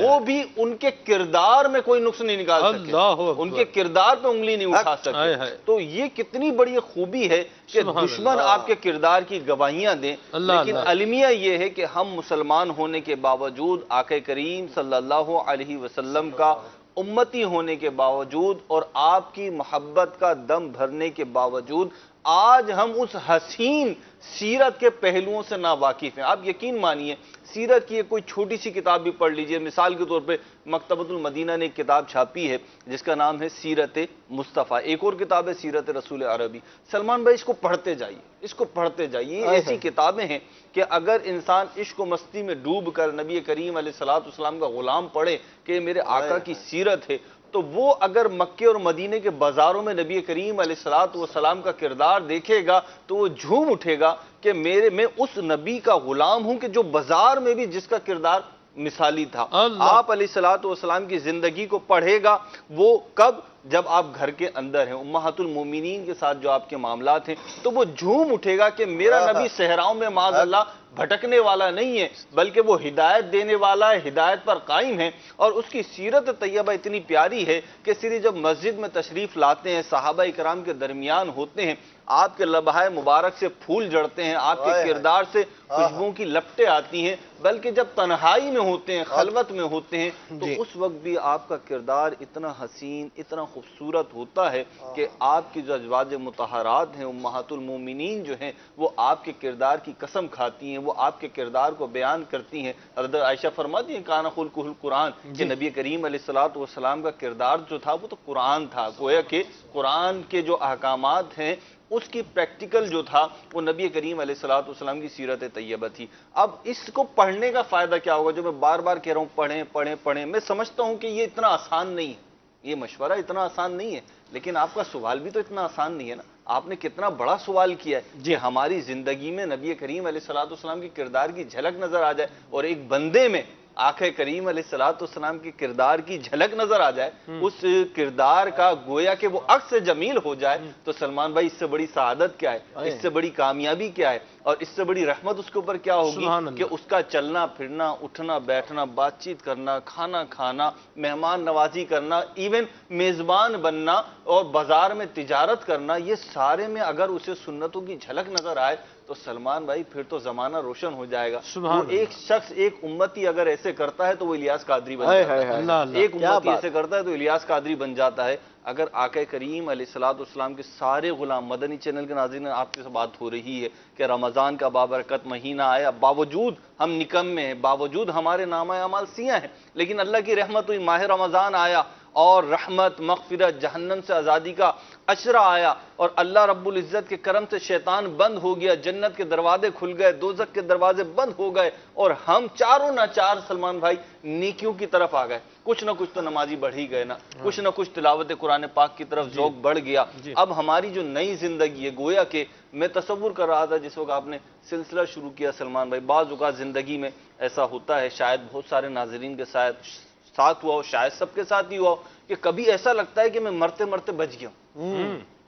وہ بھی ان کے کردار میں کوئی نقص نہیں نکال سکے، ان کے کردار پہ انگلی نہیں اٹھا سکے۔ تو یہ کتنی بڑی خوبی ہے کہ دشمن آپ کے کردار کی گواہیاں دیں، لیکن المیہ یہ ہے کہ ہم مسلمان ہونے کے باوجود، آقا کریم صلی اللہ علیہ وسلم کا امتی ہونے کے باوجود اور آپ کی محبت کا دم بھرنے کے باوجود آج ہم اس حسین سیرت کے پہلوؤں سے ناواقف ہیں۔ آپ یقین مانیے سیرت کی کوئی چھوٹی سی کتاب بھی پڑھ لیجئے، مثال کے طور پہ مکتبۃ المدینہ نے ایک کتاب چھاپی ہے جس کا نام ہے سیرت مصطفیٰ، ایک اور کتاب ہے سیرت رسول عربی۔ سلمان بھائی اس کو پڑھتے جائیے، اس کو پڑھتے جائیے، یہ ایسی کتابیں ہیں کہ اگر انسان عشق و مستی میں ڈوب کر نبی کریم علیہ الصلوۃ والسلام کا غلام پڑھے کہ یہ میرے آقا کی سیرت ہے، تو وہ اگر مکے اور مدینے کے بازاروں میں نبی کریم علیہ الصلوۃ والسلام کا کردار دیکھے گا تو وہ جھوم اٹھے گا کہ میں اس نبی کا غلام ہوں کہ جو بازار میں بھی جس کا کردار مثالی تھا۔ آپ علیہ الصلوۃ والسلام کی زندگی کو پڑھے گا، وہ کب؟ جب آپ گھر کے اندر ہیں، امہات المومنین کے ساتھ جو آپ کے معاملات ہیں، تو وہ جھوم اٹھے گا کہ میرا نبی صحراؤں میں معاذ اللہ بھٹکنے والا نہیں ہے، بلکہ وہ ہدایت دینے والا ہے، ہدایت پر قائم ہے، اور اس کی سیرت طیبہ اتنی پیاری ہے کہ صرف جب مسجد میں تشریف لاتے ہیں، صحابہ کرام کے درمیان ہوتے ہیں، آپ کے لبہائے مبارک سے پھول جڑتے ہیں، آپ کے کردار سے خوشبوؤں کی لپٹیں آتی ہیں، بلکہ جب تنہائی میں ہوتے ہیں، خلوت میں ہوتے ہیں، تو اس وقت بھی آپ کا کردار اتنا حسین، اتنا خوبصورت ہوتا ہے کہ آپ کی جو ازواج مطہرات ہیں، امہات المومنین جو ہیں، وہ آپ کے کردار کی قسم کھاتی ہیں، وہ آپ کے کردار کو بیان کرتی ہیں۔ حضرت عائشہ فرماتی ہیں کان خلقہ القرآن، کہ نبی کریم علیہ الصلوۃ والسلام کا کردار جو تھا وہ تو قرآن تھا، گویا کہ قرآن کے جو احکامات ہیں اس کی پریکٹیکل جو تھا وہ نبی کریم علیہ الصلوۃ والسلام کی سیرت طیبہ تھی۔ اب اس کو پڑھنے کا فائدہ کیا ہوگا؟ جو میں بار بار کہہ رہا ہوں پڑھیں پڑھیں پڑھیں، میں سمجھتا ہوں کہ یہ اتنا آسان نہیں ہے، یہ مشورہ اتنا آسان نہیں ہے، لیکن آپ کا سوال بھی تو اتنا آسان نہیں ہے نا۔ آپ نے کتنا بڑا سوال کیا ہے کہ ہماری زندگی میں نبی کریم علیہ الصلوۃ والسلام کے کردار کی جھلک نظر آ جائے، اور ایک بندے میں آقا کریم علیہ الصلوۃ والسلام کے کردار کی جھلک نظر آ جائے، اس کردار کا گویا کہ وہ عکس جمیل ہو جائے، تو سلمان بھائی اس سے بڑی سعادت کیا ہے، اس سے بڑی کامیابی کیا ہے، اور اس سے بڑی رحمت اس کے اوپر کیا ہوگی کہ اس کا چلنا پھرنا، اٹھنا بیٹھنا، بات چیت کرنا، کھانا کھانا، مہمان نوازی کرنا، ایون میزبان بننا اور بازار میں تجارت کرنا، یہ سارے میں اگر اسے سنتوں کی جھلک نظر آئے تو سلمان بھائی پھر تو زمانہ روشن ہو جائے گا۔ وہ ایک شخص، ایک امتی اگر ایسے کرتا ہے تو وہ الیاس قادری بن جاتا ہے، ایک امتی ایسے کرتا ہے تو الیاس قادری بن جاتا ہے۔ اگر آقا کریم علیہ الصلوۃ والسلام کے سارے غلام، مدنی چینل کے ناظرین آپ سے بات ہو رہی ہے کہ رمضان کا بابرکت مہینہ آیا، باوجود ہم نکمے ہیں، باوجود ہمارے نامہ اعمال سیاہ ہیں، لیکن اللہ کی رحمت ہوئی، ماہ رمضان آیا اور رحمت، مغفرت، جہنم سے آزادی کا عشرہ آیا، اور اللہ رب العزت کے کرم سے شیطان بند ہو گیا، جنت کے دروازے کھل گئے، دوزخ کے دروازے بند ہو گئے، اور ہم چاروں نہ چار سلمان بھائی نیکیوں کی طرف آ گئے۔ کچھ نہ کچھ تو نمازی بڑھ ہی گئے نا، کچھ نہ کچھ تلاوت قرآن پاک کی طرف ذوق بڑھ گیا۔ اب ہماری جو نئی زندگی ہے، گویا کہ میں تصور کر رہا تھا جس وقت آپ نے سلسلہ شروع کیا سلمان بھائی، بعض اوقات زندگی میں ایسا ہوتا ہے، شاید بہت سارے ناظرین کے ساتھ ہوا ہو، شاید سب کے ساتھ ہی ہوا ہو، کہ کبھی ایسا لگتا ہے کہ میں مرتے مرتے بچ گیا ہوں۔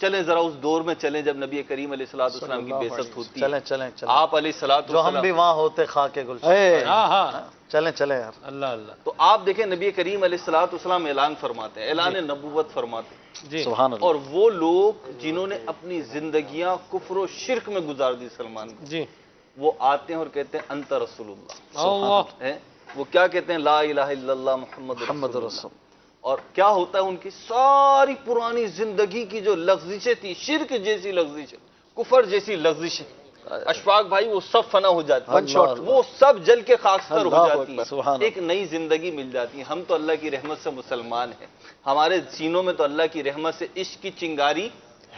چلیں ذرا اس دور میں چلیں جب نبی کریم علیہ الصلوۃ والسلام کی بعثت ہوتی ہے.
چلیں چلیں چلیں،
آپ علیہ الصلوۃ
جو ہم بھی وہاں ہوتے خاک گلشن.
ہاں ہاں
چلیں چلیں یار.
اللہ اللہ
تو آپ دیکھیں نبی کریم علیہ الصلوۃ والسلام اعلان فرماتے ہیں، اعلان نبوت فرماتے ہیں.
جی
سبحان اللہ.
اور وہ لوگ جنہوں نے اپنی زندگیاں کفر و شرک میں گزار دی سلمان بھائی،
جی
وہ آتے ہیں اور کہتے ہیں انت رسول اللہ.
اللہ
ہیں وہ کیا کہتے ہیں؟ لا الہ الا اللہ محمد
محمد
رسول
رسول.
اللہ. اور کیا ہوتا ہے ان کی ساری پرانی زندگی کی جو لغزشیں تھی، شرک جیسی لغزشیں، کفر جیسی لغزشیں، اشفاق بھائی وہ سب فنا ہو جاتی ہیں، وہ سب جل کے خاکستر ہو جاتی ہیں، ایک نئی زندگی مل جاتی ہے. ہم تو اللہ کی رحمت سے مسلمان ہیں، ہمارے سینوں میں تو اللہ کی رحمت سے عشق کی چنگاری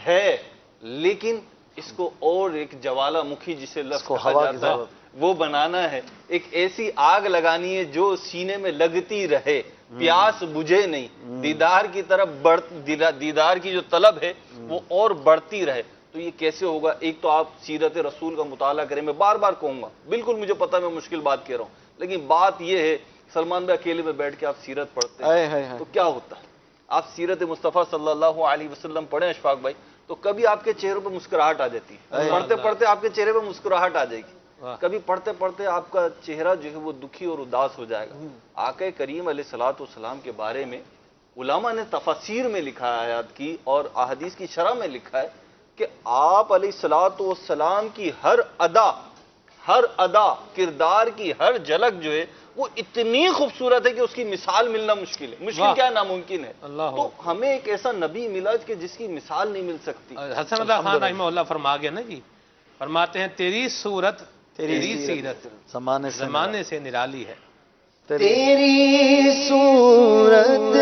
ہے، لیکن اس کو اور ایک جوالا مکھی جسے لفظ کہا جاتا ہے وہ بنانا ہے. ایک ایسی آگ لگانی ہے جو سینے میں لگتی رہے، پیاس بجھے نہیں، دیدار کی طرف دیدار کی جو طلب ہے وہ اور بڑھتی رہے. تو یہ کیسے ہوگا؟ ایک تو آپ سیرت رسول کا مطالعہ کریں. میں بار بار کہوں گا، بالکل مجھے پتا میں مشکل بات کہہ رہا ہوں، لیکن بات یہ ہے سلمان بھائی اکیلے میں بیٹھ کے آپ سیرت پڑھتے ہیں تو کیا ہوتا ہے؟ آپ سیرت مصطفیٰ صلی اللہ علیہ وسلم پڑھیں اشفاق بھائی، تو کبھی آپ کے چہروں پہ مسکراہٹ آ جاتی ہے، پڑھتے پڑھتے آپ کے چہرے پہ مسکراہٹ آ جائے گی. کبھی پڑھتے پڑھتے آپ کا چہرہ جو ہے وہ دکھی اور اداس ہو جائے گا. آقا کریم علیہ الصلوۃ والسلام کے بارے میں علماء نے تفاسیر میں لکھا ہے، آیات کی اور احادیث کی شرح میں لکھا ہے کہ آپ علیہ الصلوۃ والسلام کی ہر ادا کردار کی ہر جھلک جو ہے وہ اتنی خوبصورت ہے کہ اس کی مثال ملنا مشکل ہے. مشکل کیا ناممکن ہے. تو ہمیں ایک ایسا نبی ملا کہ جس کی مثال نہیں مل سکتی.
حسن اللہ خان رحمہ اللہ فرما گیا نا جی، فرماتے ہیں تیری صورت تیری سیرت زمانے سے نرالی ہے.
تیری صورت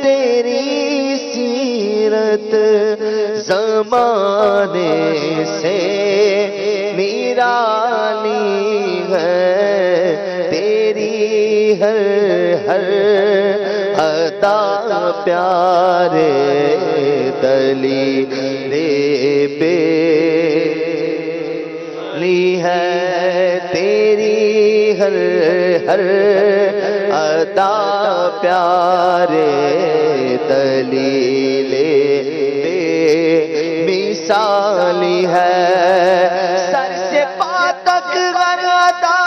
تیری سیرت زمانے سے نرالی ہے، تیری ہر ادا پیارے دلیل بے لی ہے، تیری ہر ادا پیارے دلیل بے مثالی ہے. سر سے پا تک غردا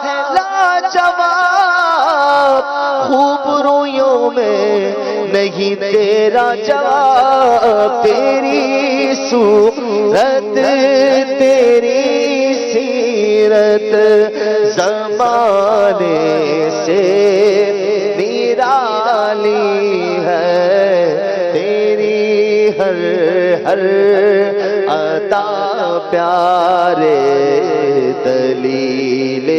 ہے لاجواب، خوب رویوں میں نہیں تیرا جواب، تیری صورت تیری سیرت زمانے سے نرالی ہے، تیری ہر عطا پیارے دلیل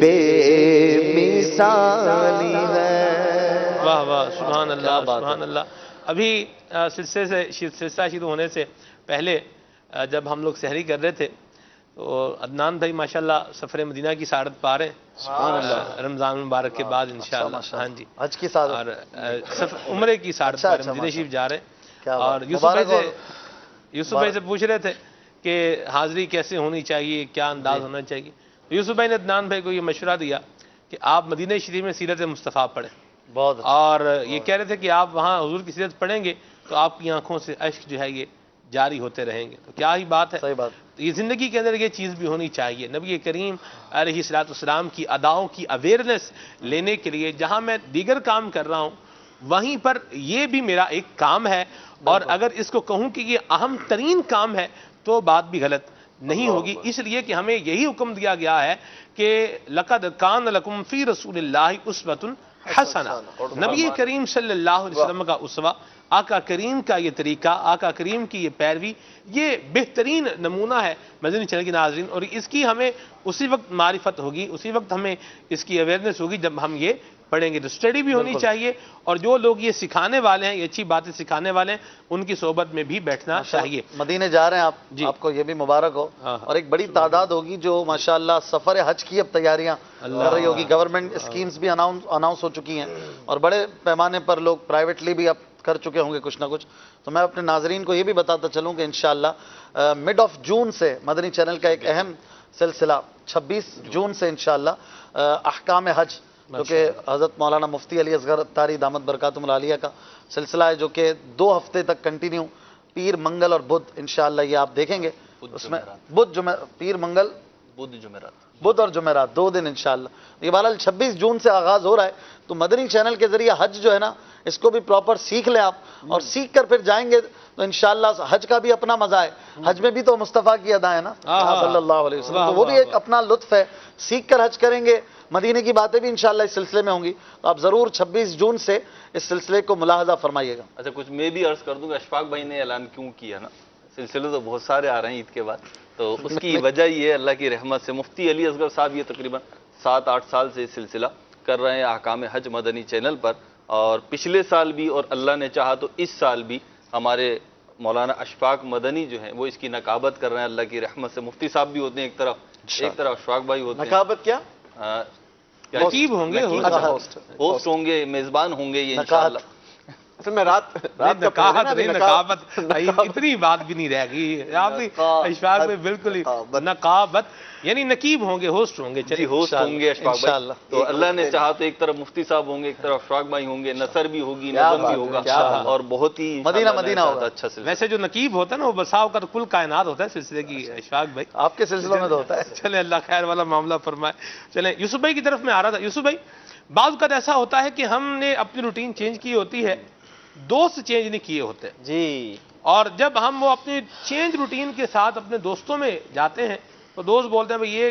بے مثالی ہے.
واہ واہ، سبحان اللہ سبحان اللہ. ابھی سلسلہ شروع ہونے سے پہلے جب ہم لوگ سحری کر رہے تھے تو عدنان بھائی ماشاءاللہ سفر مدینہ کی سعادت پا رہے ہیں رمضان مبارک کے بعد انشاءاللہ. ہاں جی،
حج کی سعادت
اور عمرے کی سعادت پا رہے ہیں، مدینہ شریف جا رہے ہیں. اور یوسف بھائی سے پوچھ رہے تھے کہ حاضری کیسے ہونی چاہیے، کیا انداز ہونا چاہیے. یوسف بھائی نے عدنان بھائی کو یہ مشورہ دیا کہ آپ مدینہ شریف میں سیرت مصطفیٰ پڑھیں،
بہت
اور یہ کہہ رہے تھے کہ آپ وہاں حضور کی سیرت پڑھیں گے تو آپ کی آنکھوں سے اشک جو ہے یہ جاری ہوتے رہیں گے. تو کیا ہی بات ہے،
صحیح بات.
یہ زندگی کے اندر یہ چیز بھی ہونی چاہیے. نبی کریم علیہ الصلوۃ والسلام کی اداؤں کی اویئرنیس لینے کے لیے جہاں میں دیگر کام کر رہا ہوں وہیں پر یہ بھی میرا ایک کام ہے، اور اگر اس کو کہوں کہ یہ اہم ترین کام ہے تو بات بھی غلط نہیں ہوگی. اس لیے کہ ہمیں یہی حکم دیا گیا ہے کہ لقد کان لکم فی رسول اللہ اسوۃ حسنہ. نبی کریم صلی اللہ علیہ وسلم کا اسوہ، آقا کریم کا یہ طریقہ، آقا کریم کی یہ پیروی، یہ بہترین نمونہ ہے مدنی چینل کے ناظرین. اور اس کی ہمیں اسی وقت معرفت ہوگی، اسی وقت ہمیں اس کی اویئرنیس ہوگی جب ہم یہ پڑھیں گے. تو اسٹڈی بھی ہونی چاہیے، اور جو لوگ یہ سکھانے والے ہیں، یہ اچھی باتیں سکھانے والے ہیں، ان کی صحبت میں بھی بیٹھنا چاہیے.
مدینے جا رہے ہیں آپ، آپ کو یہ بھی مبارک ہو. اور ایک بڑی تعداد ہوگی جو ماشاءاللہ سفر حج کی اب تیاریاں کر رہی ہوگی. گورنمنٹ اسکیمز بھی اناؤنس ہو چکی ہیں، اور بڑے پیمانے پر لوگ پرائیویٹلی بھی اب کر چکے ہوں گے کچھ نہ کچھ. تو میں اپنے ناظرین کو یہ بھی بتاتا چلوں کہ انشاءاللہ مڈ آف جون سے مدنی چینل کا ایک اہم سلسلہ 26 جون سے انشاءاللہ احکام حج جو کہ حضرت مولانا مفتی علی اصغر اتاری دامت برکاتہم العالیہ کا سلسلہ ہے، جو کہ 2 ہفتے تک کنٹینیو پیر منگل اور بدھ انشاءاللہ یہ آپ دیکھیں گے، اس میں پیر منگل بدھ اور جمعرات 2 دن انشاءاللہ۔ یہ بہرحال 26 جون سے آغاز ہو رہا ہے، تو مدنی چینل کے ذریعے حج جو ہے نا اس کو بھی پراپر سیکھ لیں آپ، اور سیکھ کر پھر جائیں گے تو انشاءاللہ حج کا بھی اپنا مزہ ہے۔ حج میں بھی تو مصطفیٰ کی ادا ہے نا صلی اللہ علیہ وسلم، تو وہ بھی ایک اپنا لطف ہے، سیکھ کر حج کریں گے۔ مدینے کی باتیں بھی انشاءاللہ اس سلسلے میں ہوں گی، تو آپ ضرور 26 جون سے اس سلسلے کو ملاحظہ فرمائیے گا۔
اچھا، کچھ میں بھی عرض کر دوں گا، اشفاق بھائی نے اعلان کیوں کیا نا، سلسلے تو بہت سارے آ رہے ہیں عید کے بعد، تو اس کی وجہ یہ ہے اللہ کی رحمت سے مفتی علی اصغر صاحب یہ تقریباً 7-8 سال سے یہ سلسلہ کر رہے ہیں احکام حج مدنی چینل پر، اور پچھلے سال بھی اور اللہ نے چاہا تو اس سال بھی ہمارے مولانا اشفاق مدنی جو ہیں وہ اس کی نقابت کر رہے ہیں اللہ کی رحمت سے۔ مفتی صاحب بھی ہوتے ہیں ایک طرف اشفاق بھائی ہوتے ہیں،
نقابت کیا؟
نقیب ہوں گے،
ہوسٹ ہوں گے، میزبان ہوں گے یہ انشاءاللہ۔
اصل میں رات
نقابت اتنی بات بھی نہیں رہ گئی آپ بھی اشفاق میں، بالکل ہی نقابت یعنی نقیب ہوں گے، ہوسٹ ہوں گے،
جی ہوسٹ ہوں گے اشفاق بھائی، تو اللہ نے چاہا تو ایک طرف مفتی صاحب ہوں گے، ایک طرف اشفاق بھائی ہوں گے، نثر بھی ہوگی، نظم بھی ہوگا، اور بہت ہی
مدینہ ہوگا
اچھا سلسلہ۔
ویسے جو نقیب ہوتا ہے نا وہ بساؤ کا کل کائنات ہوتا ہے سلسلے کی اشفاق بھائی،
آپ کے سلسلوں میں تو ہوتا ہے۔
چلیں اللہ خیر والا معاملہ فرمائے۔ چلیں یوسف بھائی کی طرف میں آ رہا تھا۔ یوسف بھائی، بعض اوقات ایسا ہوتا ہے کہ ہم نے اپنی روٹین چینج کی ہوتی ہے، دوست چینج نہیں کیے ہوتے
جی،
اور جب ہم وہ اپنی چینج روٹین کے ساتھ اپنے دوستوں میں جاتے ہیں تو دوست بولتے ہیں بھئی یہ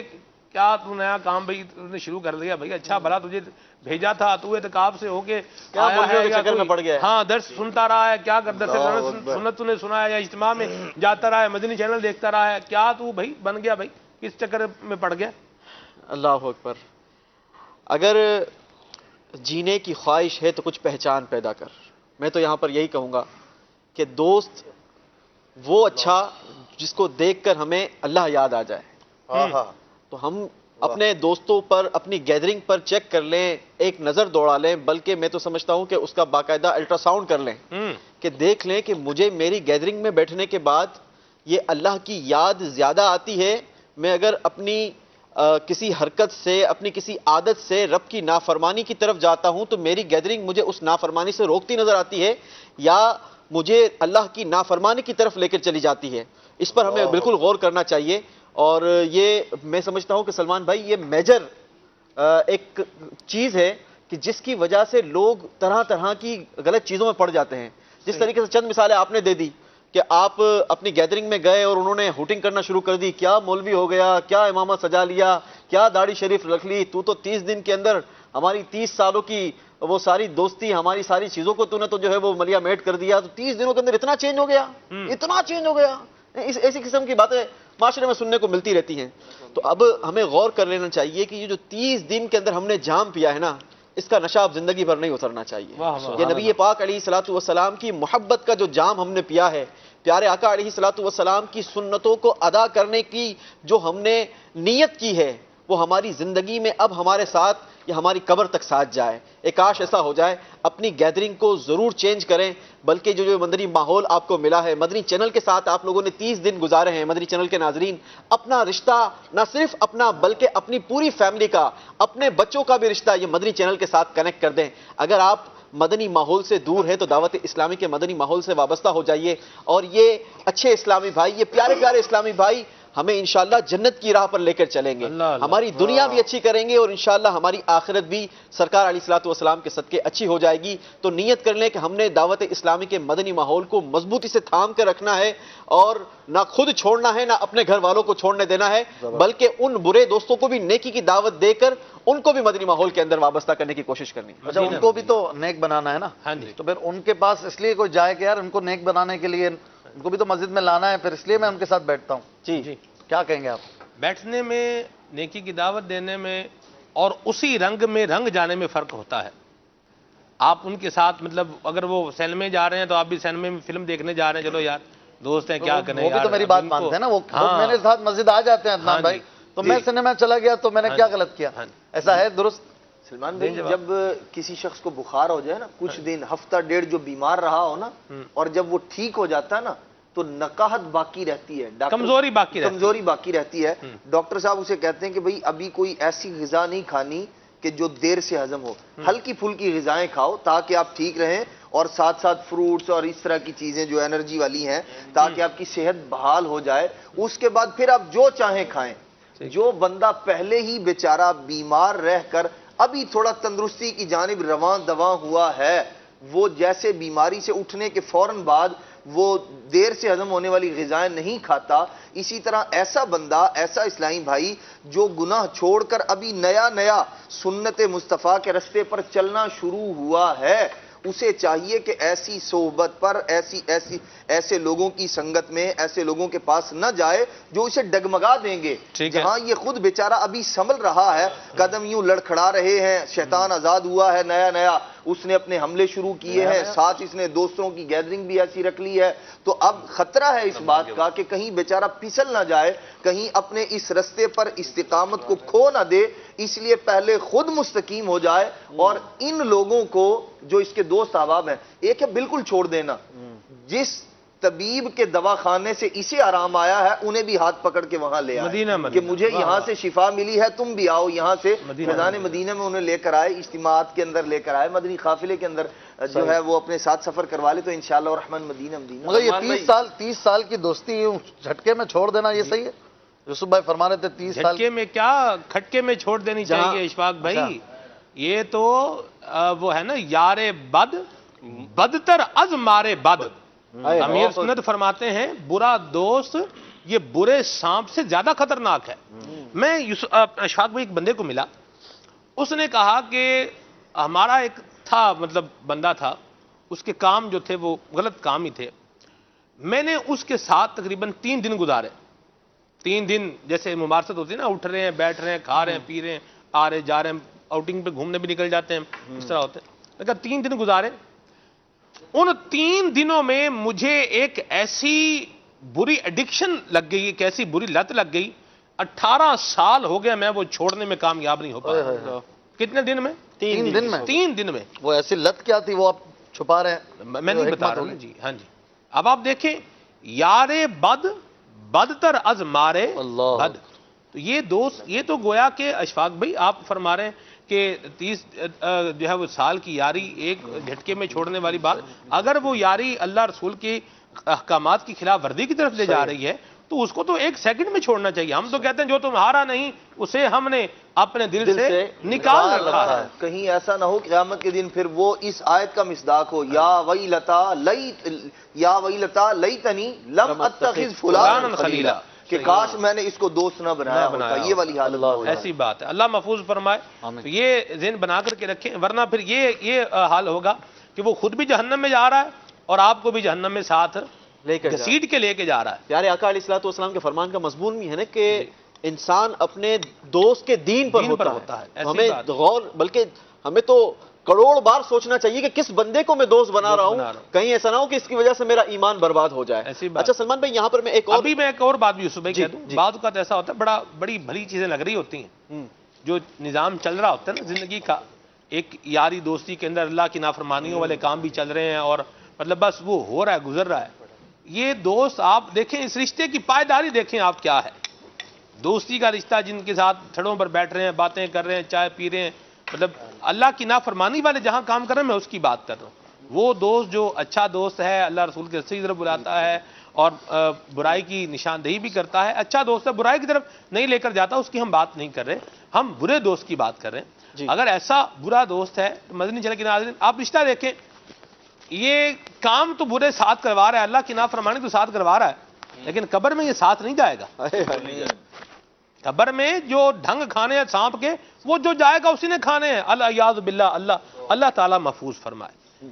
کیا تو نیا کام بھئی تو نے شروع کر دیا، بھئی اچھا بھلا تجھے بھیجا تھا، تو اعتکاف سے ہو کے
کیا
آیا
مولویوں
ہے
کے
یا
چکر میں
کوئی
پڑ گیا ہے؟
ہاں درس سنتا رہا ہے، کیا درس سنت تو نے سنا ہے، یا اجتماع میں جاتا رہا ہے، مدنی چینل دیکھتا رہا ہے، کیا تو بھئی بن گیا بھئی، کس چکر میں پڑ گیا؟
اللہ اکبر۔ اگر جینے کی خواہش ہے تو کچھ پہچان پیدا کر۔ میں تو یہاں پر یہی کہوں گا کہ دوست وہ اچھا جس کو دیکھ کر ہمیں اللہ یاد آ جائے، تو ہم اپنے دوستوں پر، اپنی گیدرنگ پر چیک کر لیں، ایک نظر دوڑا لیں، بلکہ میں تو سمجھتا ہوں کہ اس کا باقاعدہ الٹرا ساؤنڈ کر لیں کہ دیکھ لیں کہ مجھے میری گیدرنگ میں بیٹھنے کے بعد یہ اللہ کی یاد زیادہ آتی ہے، میں اگر اپنی کسی حرکت سے، اپنی کسی عادت سے رب کی نافرمانی کی طرف جاتا ہوں تو میری گیدرنگ مجھے اس نافرمانی سے روکتی نظر آتی ہے، یا مجھے اللہ کی نافرمانی کی طرف لے کر چلی جاتی ہے۔ اس پر ہمیں بالکل غور کرنا چاہیے، اور یہ میں سمجھتا ہوں کہ سلمان بھائی یہ میجر ایک چیز ہے کہ جس کی وجہ سے لوگ طرح طرح کی غلط چیزوں میں پڑ جاتے ہیں۔ جس طریقے سے چند مثالیں آپ نے دے دی کہ آپ اپنی گیدرنگ میں گئے اور انہوں نے ہوٹنگ کرنا شروع کر دی، کیا مولوی ہو گیا، کیا امامہ سجا لیا، کیا داڑھی شریف رکھ لی، تو 30 دن کے اندر ہماری 30 سالوں کی وہ ساری دوستی، ہماری ساری چیزوں کو تو نے تو جو ہے وہ ملیا میٹ کر دیا، تو 30 دنوں کے اندر اتنا چینج ہو گیا، اتنا چینج ہو گیا۔ ایسی قسم کی باتیں معاشرے میں سننے کو ملتی رہتی ہیں۔ تو اب ہمیں غور کر لینا چاہیے کہ یہ جو 30 دن کے اندر ہم نے جام پیا ہے نا، اس کا نشہ اب زندگی بھر نہیں اترنا چاہیے۔ یہ نبی پاک علیہ الصلوۃ والسلام کی محبت کا جو جام ہم نے پیا ہے، پیارے آقا علیہ الصلوۃ والسلام کی سنتوں کو ادا کرنے کی جو ہم نے نیت کی ہے، وہ ہماری زندگی میں اب ہمارے ساتھ یا ہماری قبر تک ساتھ جائے۔ ایک کاش ایسا ہو جائے۔ اپنی گیدرنگ کو ضرور چینج کریں، بلکہ جو مدنی ماحول آپ کو ملا ہے، مدنی چینل کے ساتھ آپ لوگوں نے 30 دن گزارے ہیں، مدنی چینل کے ناظرین، اپنا رشتہ نہ صرف اپنا بلکہ اپنی پوری فیملی کا، اپنے بچوں کا بھی رشتہ یہ مدنی چینل کے ساتھ کنیکٹ کر دیں۔ اگر آپ مدنی ماحول سے دور ہے تو دعوت اسلامی کے مدنی ماحول سے وابستہ ہو جائیے، اور یہ اچھے اسلامی بھائی، یہ پیارے پیارے اسلامی بھائی ہمیں انشاءاللہ جنت کی راہ پر لے کر چلیں گے۔ ہماری دنیا بھی اچھی کریں گے، اور انشاءاللہ ہماری آخرت بھی سرکار علیہ الصلوۃ والسلام کے صدقے اچھی ہو جائے گی۔ تو نیت کر لیں کہ ہم نے دعوت اسلامی کے مدنی ماحول کو مضبوطی سے تھام کر رکھنا ہے، اور نہ خود چھوڑنا ہے، نہ اپنے گھر والوں کو چھوڑنے دینا ہے، بلکہ ان برے دوستوں کو بھی نیکی کی دعوت دے کر ان کو بھی مدنی ماحول کے اندر وابستہ کرنے کی کوشش کرنی ہے۔
اچھا، ان کو بھی تو نیک بنانا ہے نا، تو پھر ان کے پاس اس لیے کوئی جائے کہ یار ان کو نیک بنانے کے لیے ان کو بھی تو مسجد میں لانا ہے، پھر اس لیے میں ان کے ساتھ بیٹھتا ہوں۔
جی،
کیا کہیں گے آپ؟
بیٹھنے میں، نیکی کی دعوت دینے میں اور اسی رنگ میں رنگ جانے میں فرق ہوتا ہے۔ آپ ان کے ساتھ مطلب اگر وہ سینمے جا رہے ہیں تو آپ بھی سینمے میں فلم دیکھنے جا رہے ہیں، چلو یار دوست ہیں کیا کریں،
وہ بھی تو میری بات مانتے ہیں نا، وہ میرے ساتھ مسجد آ جاتے ہیں عدنان بھائی، تو میں سنیما چلا گیا تو میں نے کیا غلط کیا؟ ایسا ہے درست؟
سلمان بھائی، جب کسی شخص کو بخار ہو جائے نا، کچھ دن، ہفتہ ڈیڑھ جو بیمار رہا ہو نا، اور جب وہ ٹھیک ہو جاتا ہے نا، تو نقاہت باقی رہتی ہے، کہ جو دیر سے ہضم ہو. ہلکی پھلکی غذائیں کھاؤ تاکہ آپ ٹھیک رہیں, اور ساتھ ساتھ فروٹس اور اس طرح کی چیزیں جو انرجی والی ہیں تاکہ آپ کی صحت بحال ہو جائے. اس کے بعد پھر آپ جو چاہیں کھائیں. جو بندہ پہلے ہی بیچارہ بیمار رہ کر ابھی تھوڑا تندرستی کی جانب رواں دواں ہوا ہے, وہ جیسے بیماری سے اٹھنے کے فوراً بعد وہ دیر سے ہضم ہونے والی غذائیں نہیں کھاتا, اسی طرح ایسا بندہ, ایسا اسلامی بھائی جو گناہ چھوڑ کر ابھی نیا نیا سنت مصطفیٰ کے رستے پر چلنا شروع ہوا ہے, اسے چاہیے کہ ایسی صحبت پر, ایسے لوگوں کی سنگت میں, ایسے لوگوں کے پاس نہ جائے جو اسے ڈگمگا دیں گے. جہاں یہ خود بیچارہ ابھی سنبھل رہا ہے, قدم یوں لڑکھڑا رہے ہیں, شیطان آزاد ہوا ہے, نیا نیا اس نے اپنے حملے شروع کیے ہیں, ساتھ اس نے دوستوں کی گیدرنگ بھی ایسی رکھ لی ہے, تو اب خطرہ ہے اس بات کا کہ کہیں بیچارہ پھسل نہ جائے, کہیں اپنے اس رستے پر استقامت کو کھو نہ دے. اس لیے پہلے خود مستقیم ہو جائے, اور ان لوگوں کو جو اس کے دوست احباب ہیں, ایک ہے بالکل چھوڑ دینا, جس طبیب کے دواخانے سے اسے آرام آیا ہے انہیں بھی ہاتھ پکڑ کے وہاں لے آئے کہ مجھے یہاں سے شفا ملی ہے, تم بھی آؤ یہاں سے. فیضان مدینہ میں انہیں لے کر آئے, اجتماعات کے اندر لے کر آئے, مدنی قافلے کے اندر جو ہے وہ اپنے ساتھ سفر کروا لے, تو انشاءاللہ الرحمن مدینہ.
مگر یہ 30 سال کی دوستی جھٹکے میں چھوڑ دینا یہ صحیح ہے؟ یوسف بھائی فرما رہے تھے 30 سال
جھٹکے میں کیا, کھٹکے میں چھوڑ دینی چاہیے اشفاق بھائی. یہ تو وہ ہے نا, یار بد بدتر از مارے بد. امیر سنت فرماتے ہیں برا دوست یہ برے سانپ سے زیادہ خطرناک ہے. میں اشفاق بھائی ایک بندے کو ملا, اس نے کہا کہ ہمارا ایک تھا, مطلب بندہ تھا, اس کے کام جو تھے وہ غلط کام ہی تھے. میں نے اس کے ساتھ تقریباً 3 دن گزارے. 3 دن جیسے ممارست ہوتی ہے نا, اٹھ رہے ہیں, بیٹھ رہے ہیں, کھا رہے ہیں, پی رہے ہیں, آ رہے جا رہے ہیں, آؤٹنگ پہ گھومنے بھی نکل جاتے ہیں, اس طرح ہوتے ہیں. لیکن 3 دن گزارے. ان 3 دنوں میں مجھے ایک ایسی بری ایڈکشن لگ گئی, ایک ایسی بری لت لگ گئی, 18 سال ہو گیا میں وہ چھوڑنے میں کامیاب نہیں ہو پایا. کتنے دن میں؟
3 دن میں.
3 دن میں.
وہ ایسی لت کیا تھی وہ آپ چھپا رہے ہیں؟
میں نہیں بتا رہا ہوں جی. ہاں جی, اب آپ دیکھیں, یار بد بدتر از مارے بد. تو یہ دوست, یہ تو گویا کہ اشفاق بھائی آپ فرما رہے ہیں کہ 30 جو ہے وہ سال کی یاری ایک جھٹکے میں چھوڑنے والی بات. اگر وہ یاری اللہ رسول کی احکامات کی خلاف ورزی کی طرف لے جا رہی ہے تو اس کو تو 1 سیکنڈ میں چھوڑنا چاہیے. ہم تو کہتے ہیں جو تمہارا نہیں اسے ہم نے اپنے دل سے نکال رکھا ہے.
کہیں ایسا نہ ہو قیامت کے دن پھر وہ اس آیت کا مصداق ہو, یا ویلتا لیتنی لم اتخذ فلانا خلیلا, کہ کاش میں نے اس کو دوست نہ بنایا ہوتا. یہ والی حالت
ایسی بات ہے. اللہ محفوظ فرمائے. تو یہ ذہن بنا کر کے رکھیں, ورنہ پھر یہ حال ہوگا کہ وہ خود بھی جہنم میں جا رہا ہے اور آپ کو بھی جہنم میں ساتھ گھسیٹ کے لے کے جا رہا ہے.
پیارے آقا علیہ الصلوۃ والسلام کے فرمان کا مضمون بھی ہے نا کہ انسان اپنے دوست کے دین پر ہوتا ہے. ہمیں غور, بلکہ ہمیں تو کروڑ بار سوچنا چاہیے کہ کس بندے کو میں دوست بنا رہا ہوں, کہیں ایسا نہ ہو کہ اس کی وجہ سے میرا ایمان برباد ہو جائے. اچھا سلمان بھائی, یہاں پر میں ایک
اور بات بھی یوسف بھائی کہہ دوں. بعض اوقات ایسا ہوتا ہے, بڑی بھلی چیزیں لگ رہی ہوتی ہیں, جو نظام چل رہا ہوتا ہے نا زندگی کا, ایک یاری دوستی کے اندر اللہ کی نافرمانیوں والے کام بھی چل رہے ہیں, اور مطلب بس وہ ہو رہا ہے, گزر رہا ہے. یہ دوست آپ دیکھیں, اس رشتے کی پائیداری دیکھیں آپ کیا ہے. دوستی کا رشتہ جن کے ساتھ چھڑوں پر بیٹھ رہے ہیں, باتیں کر رہے ہیں, چائے پی رہے ہیں, مطلب اللہ کی نافرمانی والے جہاں کام کر رہے ہیں, میں اس کی بات کر رہا ہوں. وہ دوست جو اچھا دوست ہے, اللہ رسول کے رستے کی طرف بلاتا ہے اور برائی کی نشاندہی بھی کرتا ہے, اچھا دوست ہے, برائی کی طرف نہیں لے کر جاتا, اس کی ہم بات نہیں کر رہے, ہم برے دوست کی بات کر رہے ہیں. اگر ایسا برا دوست ہے تو مدنی چینل کے ناظرین آپ رشتہ دیکھیں, یہ کام تو برے ساتھ کروا رہا ہے, اللہ کی نافرمانی تو ساتھ کروا رہا ہے, لیکن قبر میں یہ ساتھ نہیں جائے گا. قبر میں جو ڈھنگ کھانے ہیں سانپ کے, وہ جو جائے گا اسی نے کھانے ہیں. الیاذ باللہ, اللہ تعالیٰ محفوظ فرمائے.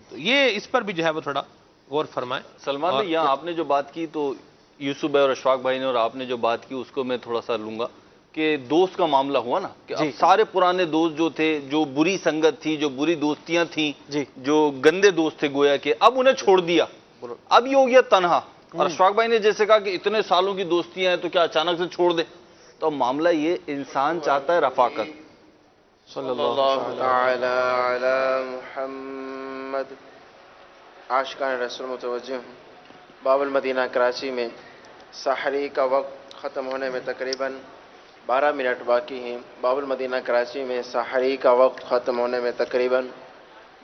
تو یہ اس پر بھی جو ہے وہ تھوڑا غور فرمائیں.
سلمان بھائی, یہاں آپ نے جو بات کی تو یوسف بھائی اور اشفاق بھائی نے, اور آپ نے جو بات کی اس کو میں تھوڑا سا لوں گا کہ دوست کا معاملہ ہوا نا, کہ اب سارے پرانے دوست جو تھے, جو بری سنگت تھی, جو بری دوستیاں تھیں, جو گندے دوست تھے گویا کہ, اب انہیں چھوڑ دیا, اب یہ ہو گیا تنہا. اور اشفاق بھائی نے جیسے کہا کہ اتنے سالوں کی دوستیاں ہیں تو کیا اچانک سے چھوڑ دے, تو معاملہ یہ انسان چاہتا ہے رفاقت.
صلی اللہ تعالی علی محمد. عاشقان رسول متوجہ ہوں. باب المدینہ کراچی میں سحری کا وقت ختم ہونے میں تقریباً
12 منٹ باقی ہیں. باب المدینہ کراچی میں سحری کا وقت ختم ہونے میں تقریباً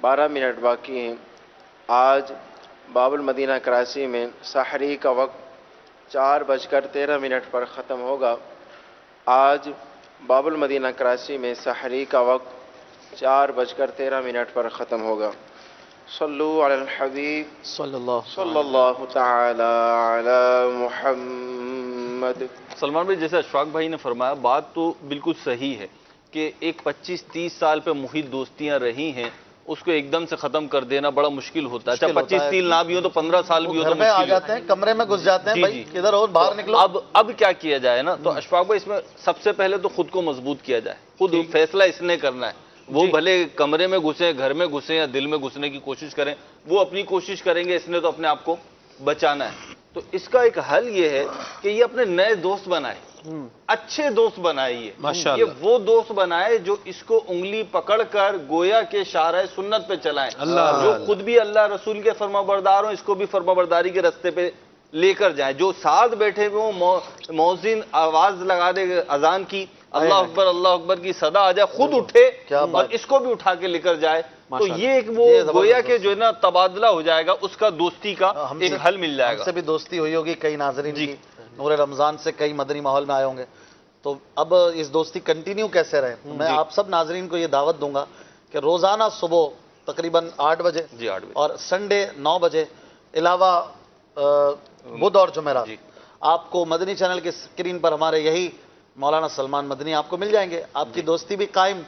12 منٹ باقی ہیں. آج باب المدینہ کراچی میں سحری کا وقت 4:13 پر ختم ہوگا. آج باب المدینہ کراچی میں سحری کا وقت 4:13 پر ختم ہوگا. صلو علی الحبیب صلی اللہ تعالی علی محمد.
سلمان بھائی، جیسے اشفاق بھائی نے فرمایا، بات تو بالکل صحیح ہے کہ ایک 25-30 سال پہ محیط دوستیاں رہی ہیں، اس کو ایک دم سے ختم کر دینا بڑا مشکل ہوتا ہے. اچھا 25 نہ بھی ہو تو 15 سال بھی ہو تو
گھر میں آ
مشکل
جاتے ہیں، کمرے میں گھس جاتے ہیں، بھائی کدھر ہو، باہر نکلو.
اب کیا کیا جائے نا؟ تو اشفاق بھائی، اس میں سب سے پہلے تو خود کو مضبوط کیا جائے. خود فیصلہ اس نے کرنا ہے. وہ بھلے کمرے میں گھسیں، گھر میں گھسیں یا دل میں گھسنے کی کوشش کریں، وہ اپنی کوشش کریں گے. اس نے تو اپنے آپ کو بچانا ہے. تو اس کا ایک حل یہ ہے کہ یہ اپنے نئے دوست بنائے، اچھے دوست بنائے. یہ وہ دوست بنائے جو اس کو انگلی پکڑ کر گویا کے شارع سنت پہ چلائیں، جو خود بھی اللہ رسول کے فرما بردار ہوں، اس کو بھی فرما برداری کے رستے پہ لے کر جائیں. جو ساتھ بیٹھے ہوئے ہوں، مؤذن آواز لگا دے اذان کی، اللہ اکبر کی صدا آ جائے، خود اٹھے اور اس کو بھی اٹھا کے لے کر جائے. تو یہ ایک وہ گویا کہ جو ہے نا تبادلہ ہو جائے گا، اس کا دوستی کا ایک حل مل جائے گا.
ہم سے بھی دوستی ہوئی ہوگی کئی ناظرین کی، نور رمضان سے کئی مدنی ماحول میں آئے ہوں گے. تو اب اس دوستی کنٹینیو کیسے رہے؟ میں آپ سب ناظرین کو یہ دعوت دوں گا کہ روزانہ صبح تقریباً 8 بجے اور سنڈے 9 بجے علاوہ بدھ اور جمعرات آپ کو مدنی چینل کی اسکرین پر ہمارے یہی مولانا سلمان مدنی آپ کو مل جائیں گے. آپ کی دوستی بھی قائم،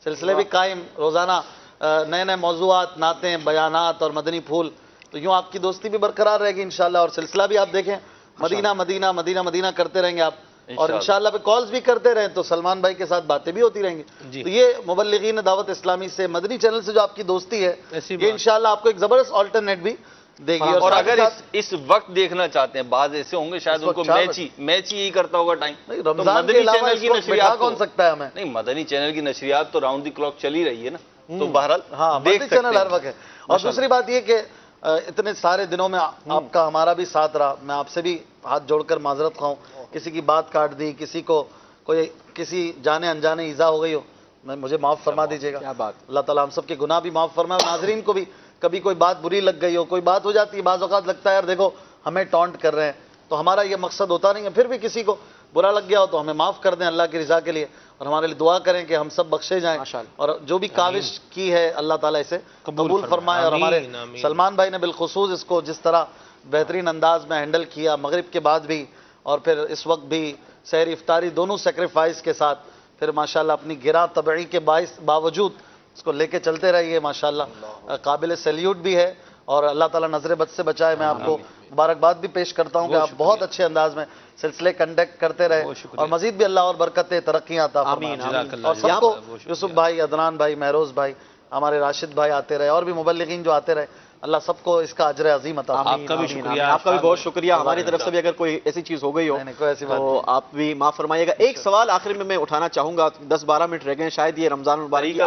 سلسلے بھی قائم، روزانہ نئے نئے موضوعات، نعتیں، بیانات اور مدنی پھول. تو یوں آپ کی دوستی بھی برقرار رہے گی انشاءاللہ. اور سلسلہ بھی آپ دیکھیں، مدینہ مدینہ مدینہ مدینہ کرتے رہیں گے آپ، اور انشاءاللہ پہ کالز بھی کرتے رہیں تو سلمان بھائی کے ساتھ باتیں بھی ہوتی رہیں گی. تو یہ مبلغین دعوت اسلامی سے، مدنی چینل سے جو آپ کی دوستی ہے، یہ انشاءاللہ آپ کو ایک زبردست آلٹرنیٹ بھی دے گی.
اور اگر اس وقت دیکھنا چاہتے ہیں، بعض ایسے ہوں گے شاید ان کو میچ ہی یہی کرتا ہوگا ٹائم، تو مدنی چینل کی نشریات
کون سکتا ہے ہمیں؟
نہیں، مدنی چینل کی نشریات تو راؤنڈ دی کلاک چلی رہی ہے نا، تو بہرحال
ہاں مدنی چینل ہر وقت ہے. اور دوسری بات یہ کہ اتنے سارے دنوں میں آپ کا ہمارا بھی ساتھ رہا. میں آپ سے بھی ہاتھ جوڑ کر معذرت خواہوں، کسی کی بات کاٹ دی، کسی کو کوئی کسی جانے انجانے ایذا ہو گئی ہو، مجھے معاف فرما دیجیے گا. اللہ تعالیٰ ہم سب کے گناہ بھی معاف فرمائے. ناظرین کو بھی کبھی کوئی بات بری لگ گئی ہو، کوئی بات ہو جاتی ہے، بعض اوقات لگتا ہے یار دیکھو ہمیں ٹونٹ کر رہے ہیں، تو ہمارا یہ مقصد ہوتا نہیں ہے. پھر بھی کسی کو برا لگ گیا ہو تو ہمیں معاف کر دیں اللہ کی رضا کے لیے، اور ہمارے لیے دعا کریں کہ ہم سب بخشے جائیں، اور جو بھی کاوش کی ہے اللہ تعالیٰ اسے قبول فرمائے. اور ہمارے سلمان بھائی نے بالخصوص اس کو جس طرح بہترین انداز میں ہینڈل کیا، مغرب کے بعد بھی اور پھر اس وقت بھی سحر افطاری دونوں سیکریفائس کے ساتھ، پھر ماشاءاللہ اپنی گراں طبعی کے باوجود اس کو لے کے چلتے رہیے. ماشاءاللہ قابل سیلیوٹ بھی ہے، اور اللہ تعالیٰ نظر بد سے بچائے. میں آپ کو مبارکباد بھی پیش کرتا ہوں کہ آپ بہت اچھے انداز میں سلسلے کنڈکٹ کرتے رہے، اور مزید بھی اللہ اور برکتیں ترقیاں عطا فرمائے. اور سب کو یوسف بھائی، عدنان بھائی، مہروز بھائی، ہمارے راشد بھائی آتے رہے، اور بھی مبلغین جو آتے رہے، اللہ سب کو اس کا اجر عظیم عطا فرمائے.
آپ کا بھی شکریہ، آپ کا بھی بہت شکریہ. ہماری طرف سے بھی اگر کوئی ایسی چیز ہو گئی ہو تو آپ بھی معاف فرمائیے گا. ایک سوال آخر میں اٹھانا چاہوں گا، 10-12 منٹ رہ گئے، شاید یہ رمضان المبارک کی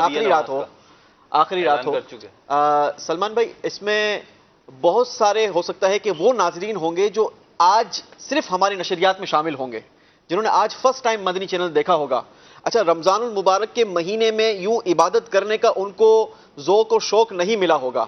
آخری رات ہو. سلمان بھائی، اس میں بہت سارے ہو سکتا ہے کہ وہ ناظرین ہوں گے جو آج صرف ہماری نشریات میں شامل ہوں گے، جنہوں نے آج فرسٹ ٹائم مدنی چینل دیکھا ہوگا. اچھا، رمضان المبارک کے مہینے میں یوں عبادت کرنے کا ان کو ذوق و شوق نہیں ملا ہوگا،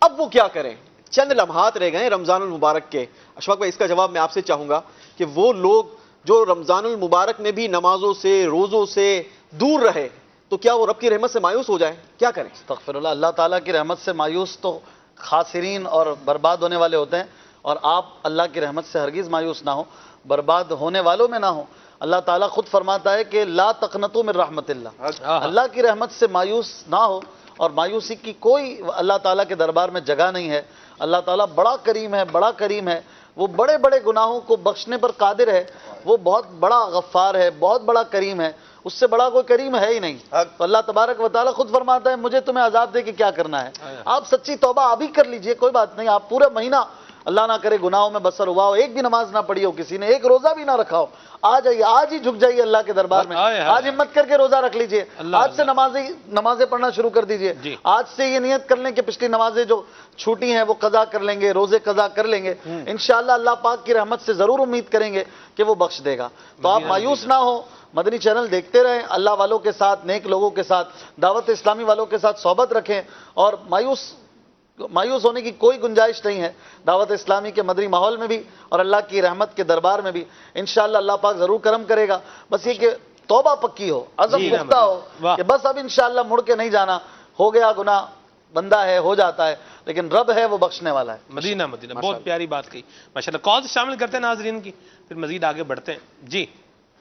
اب وہ کیا کریں؟ چند لمحات رہ گئے رمضان المبارک کے. اشفاق بھائی، اس کا جواب میں آپ سے چاہوں گا کہ وہ لوگ جو رمضان المبارک میں بھی نمازوں سے، روزوں سے دور رہے، تو کیا وہ رب کی رحمت سے مایوس ہو جائیں؟ کیا کریں؟
استغفر اللہ. اللہ تعالیٰ کی رحمت سے مایوس تو خاسرین اور برباد ہونے والے ہوتے ہیں، اور آپ اللہ کی رحمت سے ہرگز مایوس نہ ہو، برباد ہونے والوں میں نہ ہو. اللہ تعالیٰ خود فرماتا ہے کہ لا تقنطوا من رحمت اللہ. اللہ کی رحمت سے مایوس نہ ہو، اور مایوسی کی کوئی اللہ تعالیٰ کے دربار میں جگہ نہیں ہے. اللہ تعالیٰ بڑا کریم ہے، بڑا کریم ہے. وہ بڑے بڑے گناہوں کو بخشنے پر قادر ہے. وہ بہت بڑا غفار ہے، بہت بڑا کریم ہے. اس سے بڑا کوئی کریم ہے ہی نہیں. تو اللہ تبارک و تعالیٰ خود فرماتا ہے مجھے تمہیں عذاب دے کے کیا کرنا ہے. آپ سچی توبہ ابھی کر لیجئے، کوئی بات نہیں. آپ پورا مہینہ اللہ نہ کرے گناہوں میں بسر ہوا ہو, ایک بھی نماز نہ پڑھی ہو کسی نے, ایک روزہ بھی نہ رکھا ہو, آ جائیے, آج ہی جھک جائیے اللہ کے دربار میں, آج ہمت کر کے روزہ رکھ لیجئے, آج سے نمازیں پڑھنا شروع کر دیجئے, آج سے یہ نیت کر لیں کہ پچھلی نمازیں جو چھوٹی ہیں وہ قضا کر لیں گے, روزے قضا کر لیں گے, انشاءاللہ اللہ پاک کی رحمت سے ضرور امید کریں گے کہ وہ بخش دے گا. تو آپ مایوس نہ ہو, مدنی چینل دیکھتے رہیں, اللہ والوں کے ساتھ, نیک لوگوں کے ساتھ, دعوت اسلامی والوں کے ساتھ صحبت رکھیں, اور مایوس ہونے کی کوئی گنجائش نہیں ہے. دعوت اسلامی کے مدنی ماحول میں بھی اور اللہ کی رحمت کے دربار میں بھی انشاءاللہ اللہ پاک ضرور کرم کرے گا. بس یہ کہ توبہ پکی ہو, عزم پختہ ہو کہ بس اب انشاءاللہ مڑ کے نہیں جانا, ہو گیا گناہ, بندہ ہے ہو جاتا ہے, لیکن رب ہے وہ بخشنے والا ہے.
مدینہ بہت پیاری بات کہی ماشاءاللہ. کال شامل کرتے ہیں ناظرین کی, پھر مزید آگے بڑھتے ہیں. جی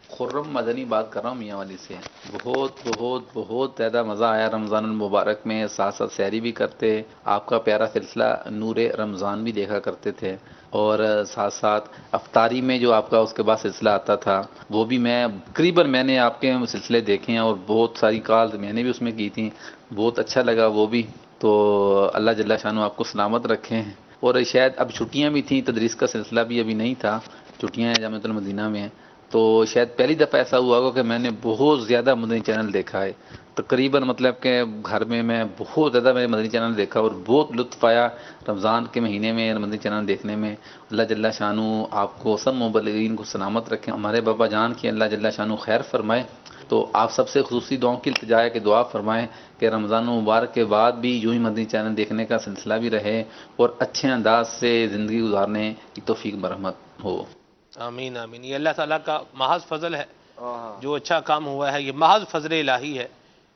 خرم مدنی بات کر رہا ہوں میاں والی سے. بہت زیادہ مزہ آیا رمضان المبارک میں, ساتھ ساتھ سحری بھی کرتے, آپ کا پیارا سلسلہ نور رمضان بھی دیکھا کرتے تھے, اور ساتھ ساتھ افطاری میں جو آپ کا اس کے بعد سلسلہ آتا تھا وہ بھی میں نے آپ کے سلسلے دیکھے ہیں, اور بہت ساری کال میں نے بھی اس میں کی تھیں, بہت اچھا لگا وہ بھی. تو اللہ جل شانہ آپ کو سلامت رکھیں. اور شاید اب چھٹیاں بھی تھیں, تدریس کا سلسلہ بھی ابھی نہیں تھا, چھٹیاں ہیں جامعۃ المدینہ میں, تو شاید پہلی دفعہ ایسا ہوا ہوگا کہ میں نے بہت زیادہ مدنی چینل دیکھا ہے. تقریباً مطلب کہ گھر میں بہت زیادہ میں مدنی چینل دیکھا, اور بہت لطف آیا رمضان کے مہینے میں مدنی چینل دیکھنے میں. اللہ جل شانہ آپ کو سب مبلغین کو سلامت رکھیں, ہمارے بابا جان کی اللہ جل شانہ خیر فرمائے. تو آپ سب سے خصوصی دعاؤں کی التجا ہے کہ دعا فرمائیں کہ رمضان مبارک کے بعد بھی یوں ہی مدنی چینل دیکھنے کا سلسلہ بھی رہے, اور اچھے انداز سے زندگی گزارنے کی توفیق برحمت ہو.
آمین آمین. یہ اللہ تعالیٰ کا محض فضل ہے, جو اچھا کام ہوا ہے یہ محض فضل الہی ہے,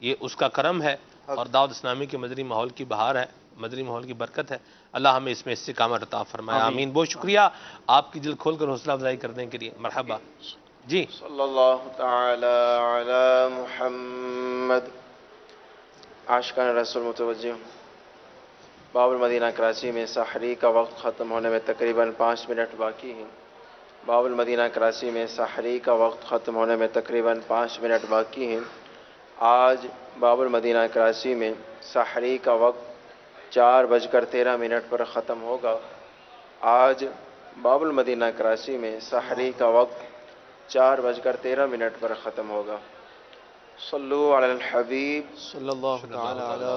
یہ اس کا کرم ہے, اور دعوت اسلامی کے مدنی ماحول کی بہار ہے, مدنی ماحول کی برکت ہے. اللہ ہمیں اس میں استقامت عطا فرمائے. آمین. بہت شکریہ آپ کی دل کھول کر حوصلہ افزائی کرنے کے لیے. مرحبا. جی
صلی اللہ تعالی علی محمد. عاشقان رسول متوجہ, باب المدینہ کراچی میں سحری کا وقت ختم ہونے میں تقریباً 5 منٹ باقی ہیں. باب المدینہ کراچی میں سحری کا وقت ختم ہونے میں تقریباً 5 منٹ باقی ہیں. آج باب المدینہ کراچی میں سحری کا وقت 4:13 پر ختم ہوگا. آج باب المدینہ کراچی میں سحری کا وقت 4:13 پر ختم ہوگا. صلو علی الحبیب
صلی اللہ تعالی علی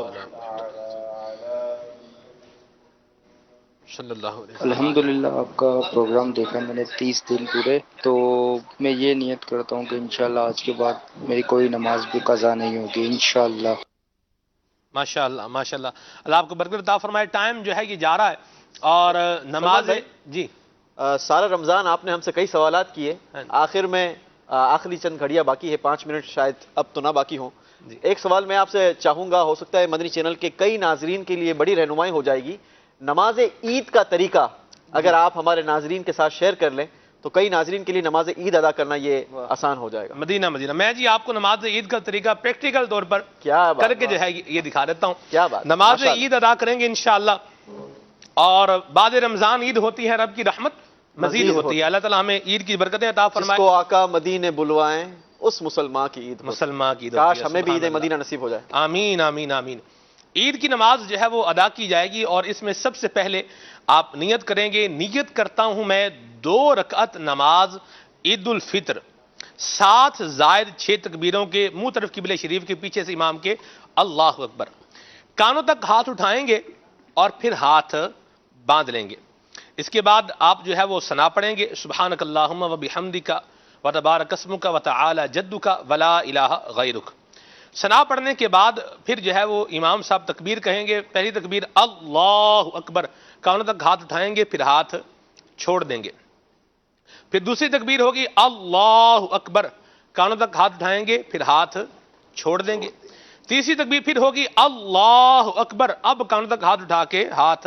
صلی اللہ علیہ وسلم.
الحمدللہ آپ کا پروگرام دیکھا میں نے 30 دن پورے, تو میں یہ نیت کرتا ہوں کہ انشاءاللہ آج کے بعد میری کوئی نماز بھی قضا نہیں ہوگی انشاءاللہ.
ماشاءاللہ ماشاءاللہ, اللہ آپ کو برکت عطا فرمائے. ٹائم جو ہے یہ جا رہا ہے, اور نماز جی
سارا رمضان آپ نے ہم سے کئی سوالات کیے, آخر میں آخری چند گھڑیاں باقی ہے, 5 منٹ شاید اب تو نہ باقی ہوں. ایک سوال میں آپ سے چاہوں گا, ہو سکتا ہے مدنی چینل کے کئی ناظرین کے لیے بڑی رہنمائی ہو جائے گی. نماز عید کا طریقہ اگر آپ ہمارے ناظرین کے ساتھ شیئر کر لیں تو کئی ناظرین کے لیے نماز عید ادا کرنا یہ آسان ہو جائے گا.
مدینہ میں جی آپ کو نماز عید کا طریقہ پریکٹیکل طور پر
کیا
کر کے جو ہے یہ دکھا دیتا ہوں.
کیا بات,
نماز عید ادا کریں گے انشاءاللہ, اور بعد رمضان عید ہوتی ہے, رب کی رحمت مزید ہوتی ہے. اللہ تعالیٰ ہمیں عید کی برکتیں عطا فرمائے.
جس کو آقا مدینے بلوائیں اس مسلمان کی عید,
مسلمان کی عید,
کاش ہمیں بھی عید مدینہ نصیب ہو جائے.
آمین آمین آمین. عید کی نماز جو ہے وہ ادا کی جائے گی, اور اس میں سب سے پہلے آپ نیت کریں گے, نیت کرتا ہوں میں 2 رکعت نماز عید الفطر, 7 زائد 6 تکبیروں کے, منہ طرف قبلہ شریف کے پیچھے سے امام کے اللہ اکبر, کانوں تک ہاتھ اٹھائیں گے اور پھر ہاتھ باندھ لیں گے. اس کے بعد آپ جو ہے وہ ثنا پڑھیں گے, سبحانک اللہم و بحمدک و تبارک اسمک و تعالی جدک ولا الہ غیرک. ثنا پڑھنے کے بعد پھر جو ہے وہ امام صاحب تکبیر کہیں گے. پہلی تکبیر اللہ اکبر, کانوں تک ہاتھ اٹھائیں گے پھر ہاتھ چھوڑ دیں گے. پھر دوسری تکبیر ہوگی اللہ اکبر, کانوں تک ہاتھ اٹھائیں گے پھر ہاتھ چھوڑ دیں گے. تیسری تکبیر پھر ہوگی اللہ اکبر, اب کانوں تک ہاتھ اٹھا کے ہاتھ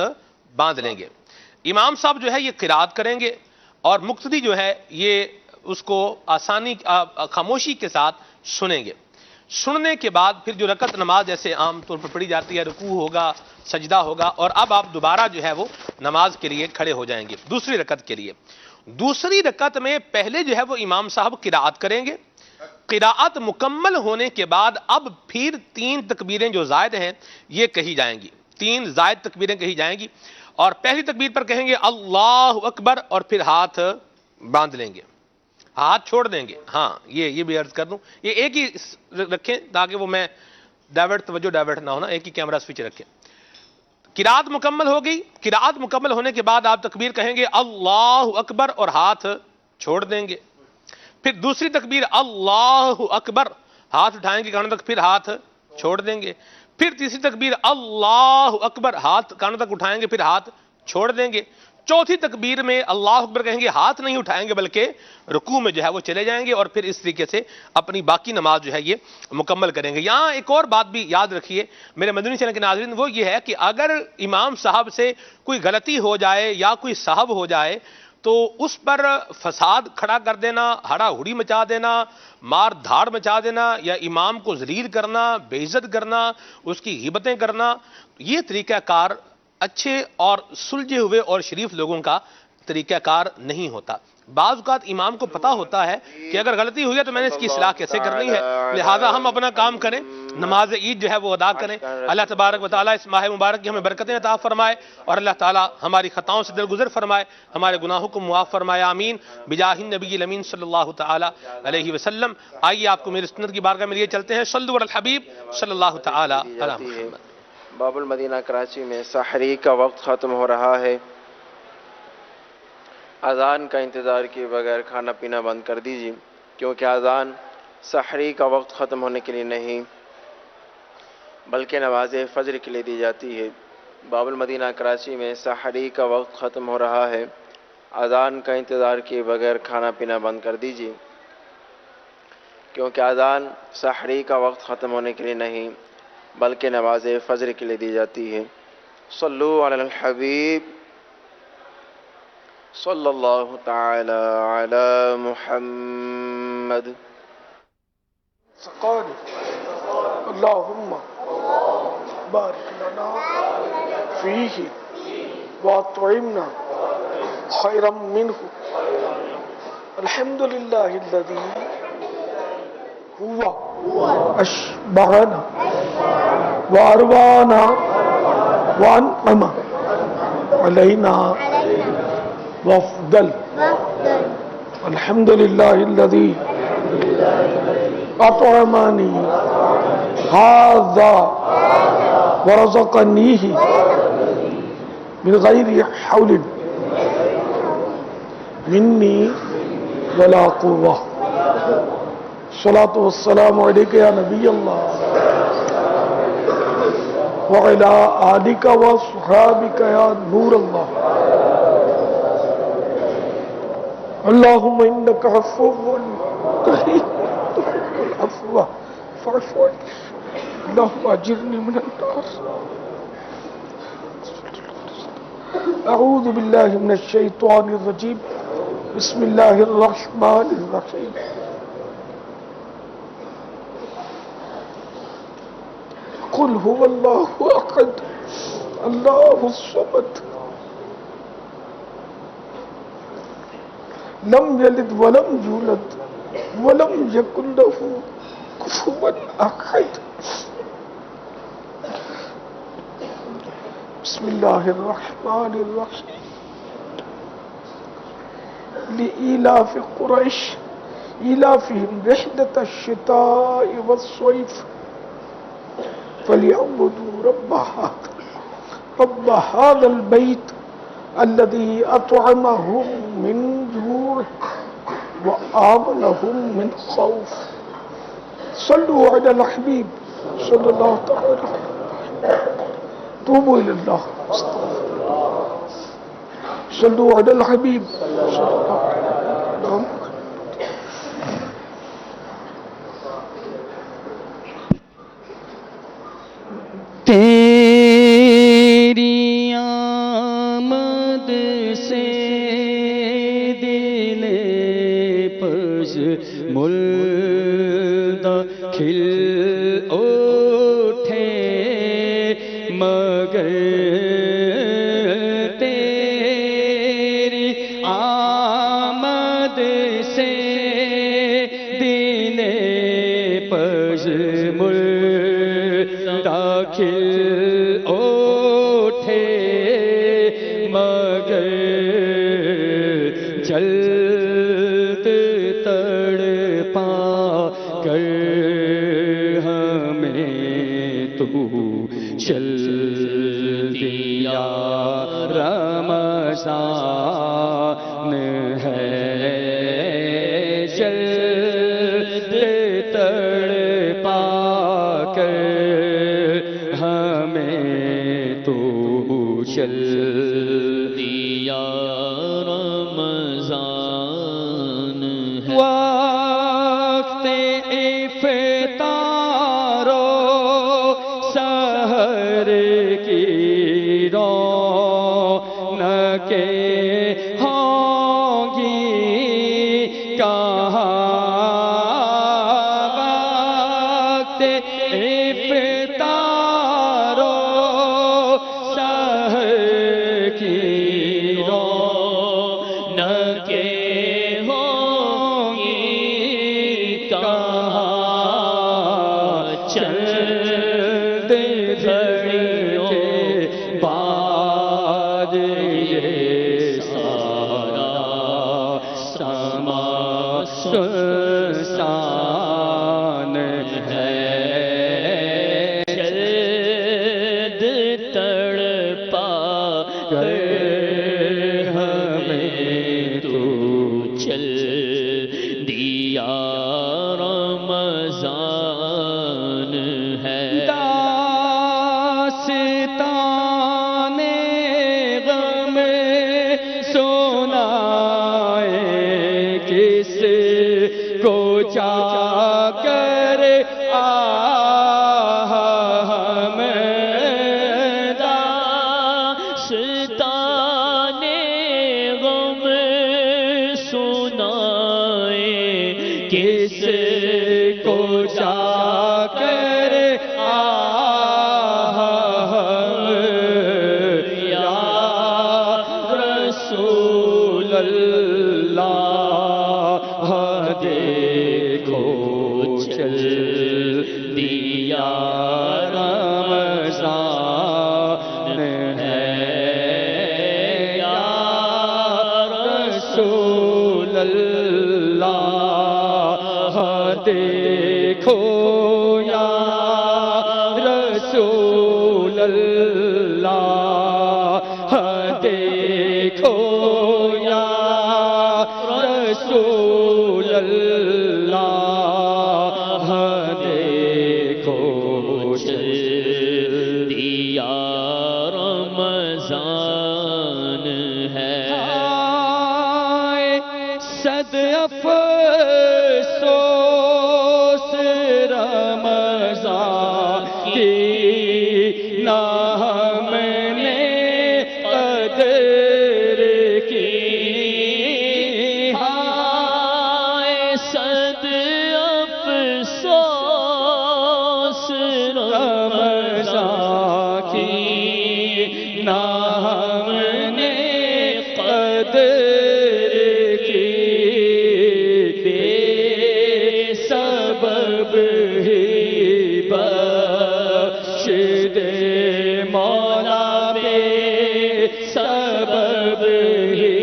باندھ لیں گے. امام صاحب جو ہے یہ قرات کریں گے, اور مقتدی جو ہے یہ اس کو آسانی خاموشی کے ساتھ سنیں گے. سننے کے بعد پھر جو رکعت نماز جیسے عام طور پر پڑھی جاتی ہے, رکوع ہوگا, سجدہ ہوگا, اور اب آپ دوبارہ جو ہے وہ نماز کے لیے کھڑے ہو جائیں گے دوسری رکعت کے لیے. دوسری رکعت میں پہلے جو ہے وہ امام صاحب قرات کریں گے. قرات مکمل ہونے کے بعد اب پھر 3 تکبیریں جو زائد ہیں یہ کہی جائیں گی, 3 زائد تکبیریں کہی جائیں گی, اور پہلی تکبیر پر کہیں گے اللہ اکبر اور پھر ہاتھ باندھ لیں گے، ہاتھ چھوڑ دیں گے. ہاں یہ بھی عرض کر دوں، یہ ایک ہی رکھیں تاکہ وہ میں توجہ ڈائیورٹ نہ ہونا، ایک ہی کیمرہ سوئچ رکھیں. قرات مکمل ہو گئی. قرات مکمل ہونے کے بعد آپ تکبیر کہیں گے اللہ اکبر اور ہاتھ چھوڑ دیں گے. پھر دوسری تکبیر اللہ اکبر، ہاتھ اٹھائیں گے کانوں تک، پھر ہاتھ چھوڑ دیں گے. پھر تیسری تکبیر اللہ اکبر، ہاتھ کانوں تک اٹھائیں گے، پھر ہاتھ چھوڑ دیں گے. چوتھی تکبیر میں اللہ اکبر کہیں گے، ہاتھ نہیں اٹھائیں گے بلکہ رکوع میں جو ہے وہ چلے جائیں گے، اور پھر اس طریقے سے اپنی باقی نماز جو ہے یہ مکمل کریں گے. یہاں ایک اور بات بھی یاد رکھیے میرے مدنی چینل کے ناظرین، وہ یہ ہے کہ اگر امام صاحب سے کوئی غلطی ہو جائے یا کوئی سہو ہو جائے تو اس پر فساد کھڑا کر دینا، ہڑا ہڑی مچا دینا، مار دھاڑ مچا دینا، یا امام کو ذلیل کرنا، بے عزت کرنا، اس کی غیبتیں کرنا، یہ طریقہ کار اچھے اور سلجھے ہوئے اور شریف لوگوں کا طریقہ کار نہیں ہوتا. بعض اوقات امام کو پتا ہوتا ہے کہ اگر غلطی ہوئی ہے تو میں نے اس کی اصلاح کیسے کرنی ہے، لہٰذا ہم اپنا کام کریں، نماز عید جو ہے وہ ادا کریں. اللہ تبارک و تعالیٰ اس ماہ مبارک کی ہمیں برکتیں عطا فرمائے، اور اللہ تعالیٰ ہماری خطاؤں سے درگزر فرمائے، ہمارے گناہوں کو معاف فرمائے. آمین بجاہ النبی الامین صلی اللہ تعالیٰ علیہ وسلم. آئیے آپ کو میری سنت کی بارگاہ میں لیے چلتے ہیں. صلو علی الحبیب صلی اللہ تعالیٰ علی محمد.
باب المدینہ کراچی میں سحری کا وقت ختم ہو رہا ہے. اذان کا انتظار کیے بغیر کھانا پینا بند کر دیجیے، کیونکہ اذان سحری کا وقت ختم ہونے کے لیے نہیں بلکہ نماز فجر کے لیے دی جاتی ہے. باب المدینہ کراچی میں سحری کا وقت ختم ہو رہا ہے. اذان کا انتظار کیے بغیر کھانا پینا بند کر دیجیے، کیونکہ اذان سحری کا وقت ختم ہونے کے لیے نہیں بلکہ نماز فجر کے لیے دی جاتی ہے. صلو علی الحبیب صلی اللہ تعالی علی محمد.
اللہم بارک لنا فیہ واطعمنا خیرا منہ. الحمدللہ الذی هو اشبعنا واروانا وانعم علینا وافضل. الحمدللہ الذی اطعمانی هذا ورزقنیہ من غیر حول منی ولا قوة. الصلاة والسلام علیک یا نبی اللہ وعلی آلک وصحابک یا نور اللہ. اللہم انک عفو کریم العفو فاعف عنی. اللہم اجرنی من النار. اعوذ باللہ من الشیطان الرجیم. بسم اللہ الرحمن الرحیم. قل هو اللہ احد اللہ الصمد لم یلد ولم یولد ولم یکن له کفوا احد. بسم اللہ الرحمن الرحیم. لإیلاف قریش ایلافہم رحلۃ الشتاء والصیف فلیعبدوا رب هذا البیت الذي اطعمهم من جوع وآمنهم من خوف. صلوا على الحبیب صلی اللہ تعالی علیہ. توبوا الى اللہ. صلوا على الحبیب صلی اللہ علیہ وسلم.
تیری آمد سے دل پس مردہ کھل اٹھے مگر تیری آمد سے دل پس مردہ کھل اٹھے کر ہمیں تو چل دیا رمضان ہے جلد تڑپا کر ہمیں تو چل دیا رمضان ہے وقت افطار و سحر کی رونقیں ہوں گی کہاں وقت افطار و سحر کی رونقیں ہوں گی کہاں چند گھڑیوں کے بعد یہ سارا سما سنسان ہے جلد تڑپا کر ہمیں تو چل دیا رمضان ہے داستان غم سنائے کس کو جا کر ہم داستان غم سنائے کس کو جا کر یا رسول اللہ دیکھو چل دیا رمضان ہے یا رسول اللہ دیکھو یا رسول اللہ دیکھو یا رسول اللہ دیکھو چل دیا رمضان ہے صد افسوس رمضان کی نہ ہم نے قدر کی ہائے صد افسوس رمضان کی نہ ہم نے قدر کی بے سبب ہی بخش دے مولا بے سبب ہی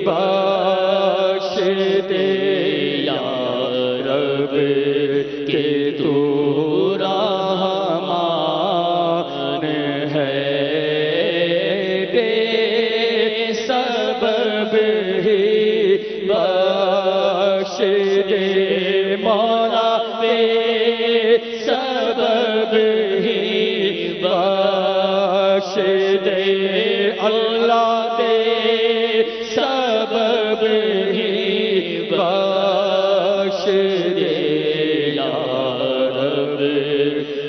بخش دے یا رب کہ تو رحمان ہے بے سبب ہی بخش دے مولا بے سبب ہی بخش دے اللہ دے سبب ہی بخش دے یا رب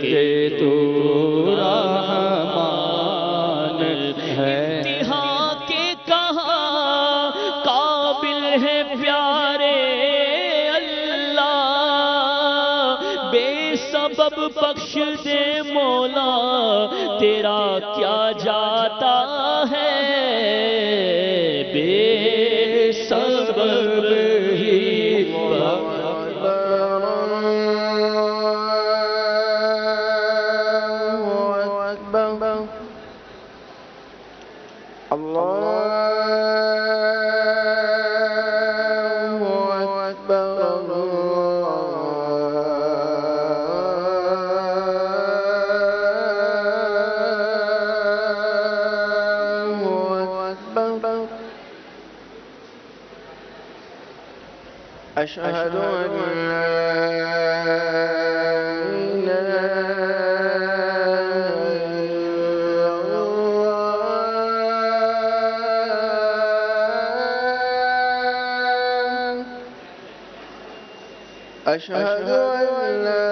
کہ تو رحمان ہے انتہا کے کہاں قابل ہے پیارے اللہ بے سبب بخش دے مولا تیرا کیا جاتا ہے بے سبب ہی
أشهد أن أشهد أن لا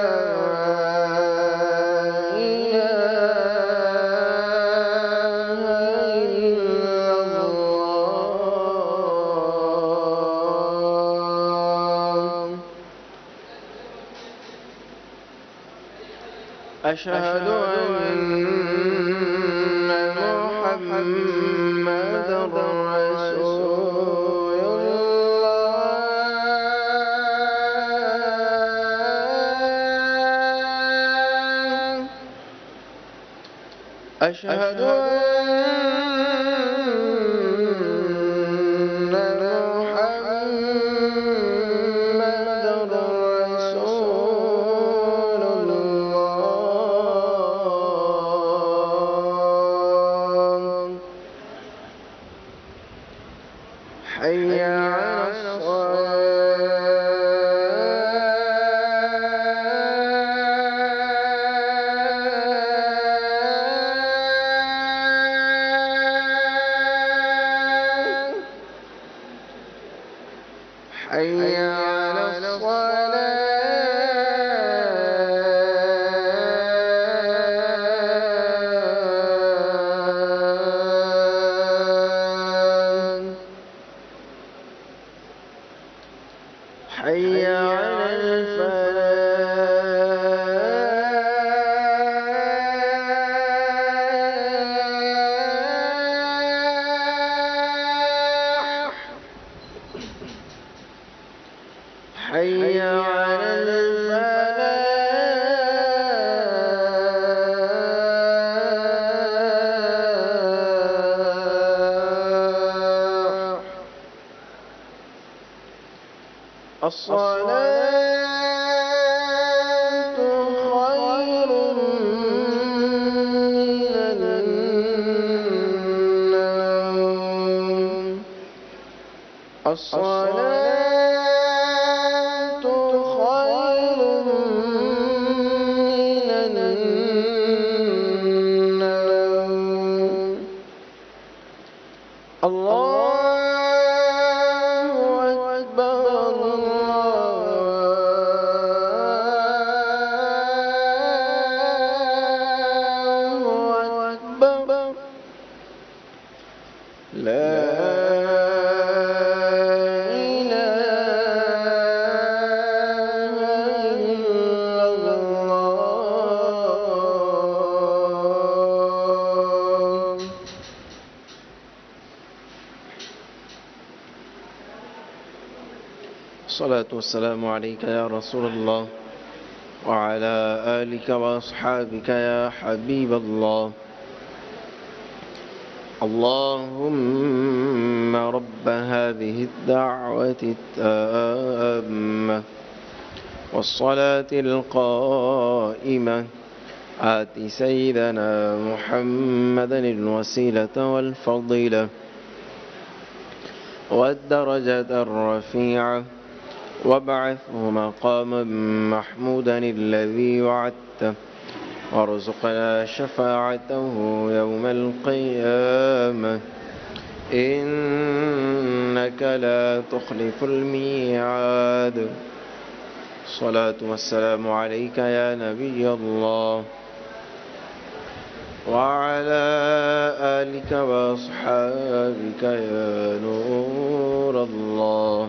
أشهد أن محمدا رسول الله أشهد أن محمدا رسول الله حي على الصلاة حي على الصلاة حي على الفلاح حي على الفلاح الصلاة خير من النوم الصلاة خير من النوم الله أكبر الله أكبر لا إله إلا الله الصلاة والسلام عليك يا رسول الله وعلى آلك وأصحابك يا حبيب الله اللهم رب هذه الدعوة التامة والصلاة القائمة آت سيدنا محمدا الوسيلة والفضيلة والدرجة الرفيعة وابعثه مقاما محمودا الذي وعدته وارزقنا شفاعته يوم القيامة إنك لا تخلف الميعاد الصلاة والسلام عليك يا نبي الله وعلى آلك وأصحابك يا نور الله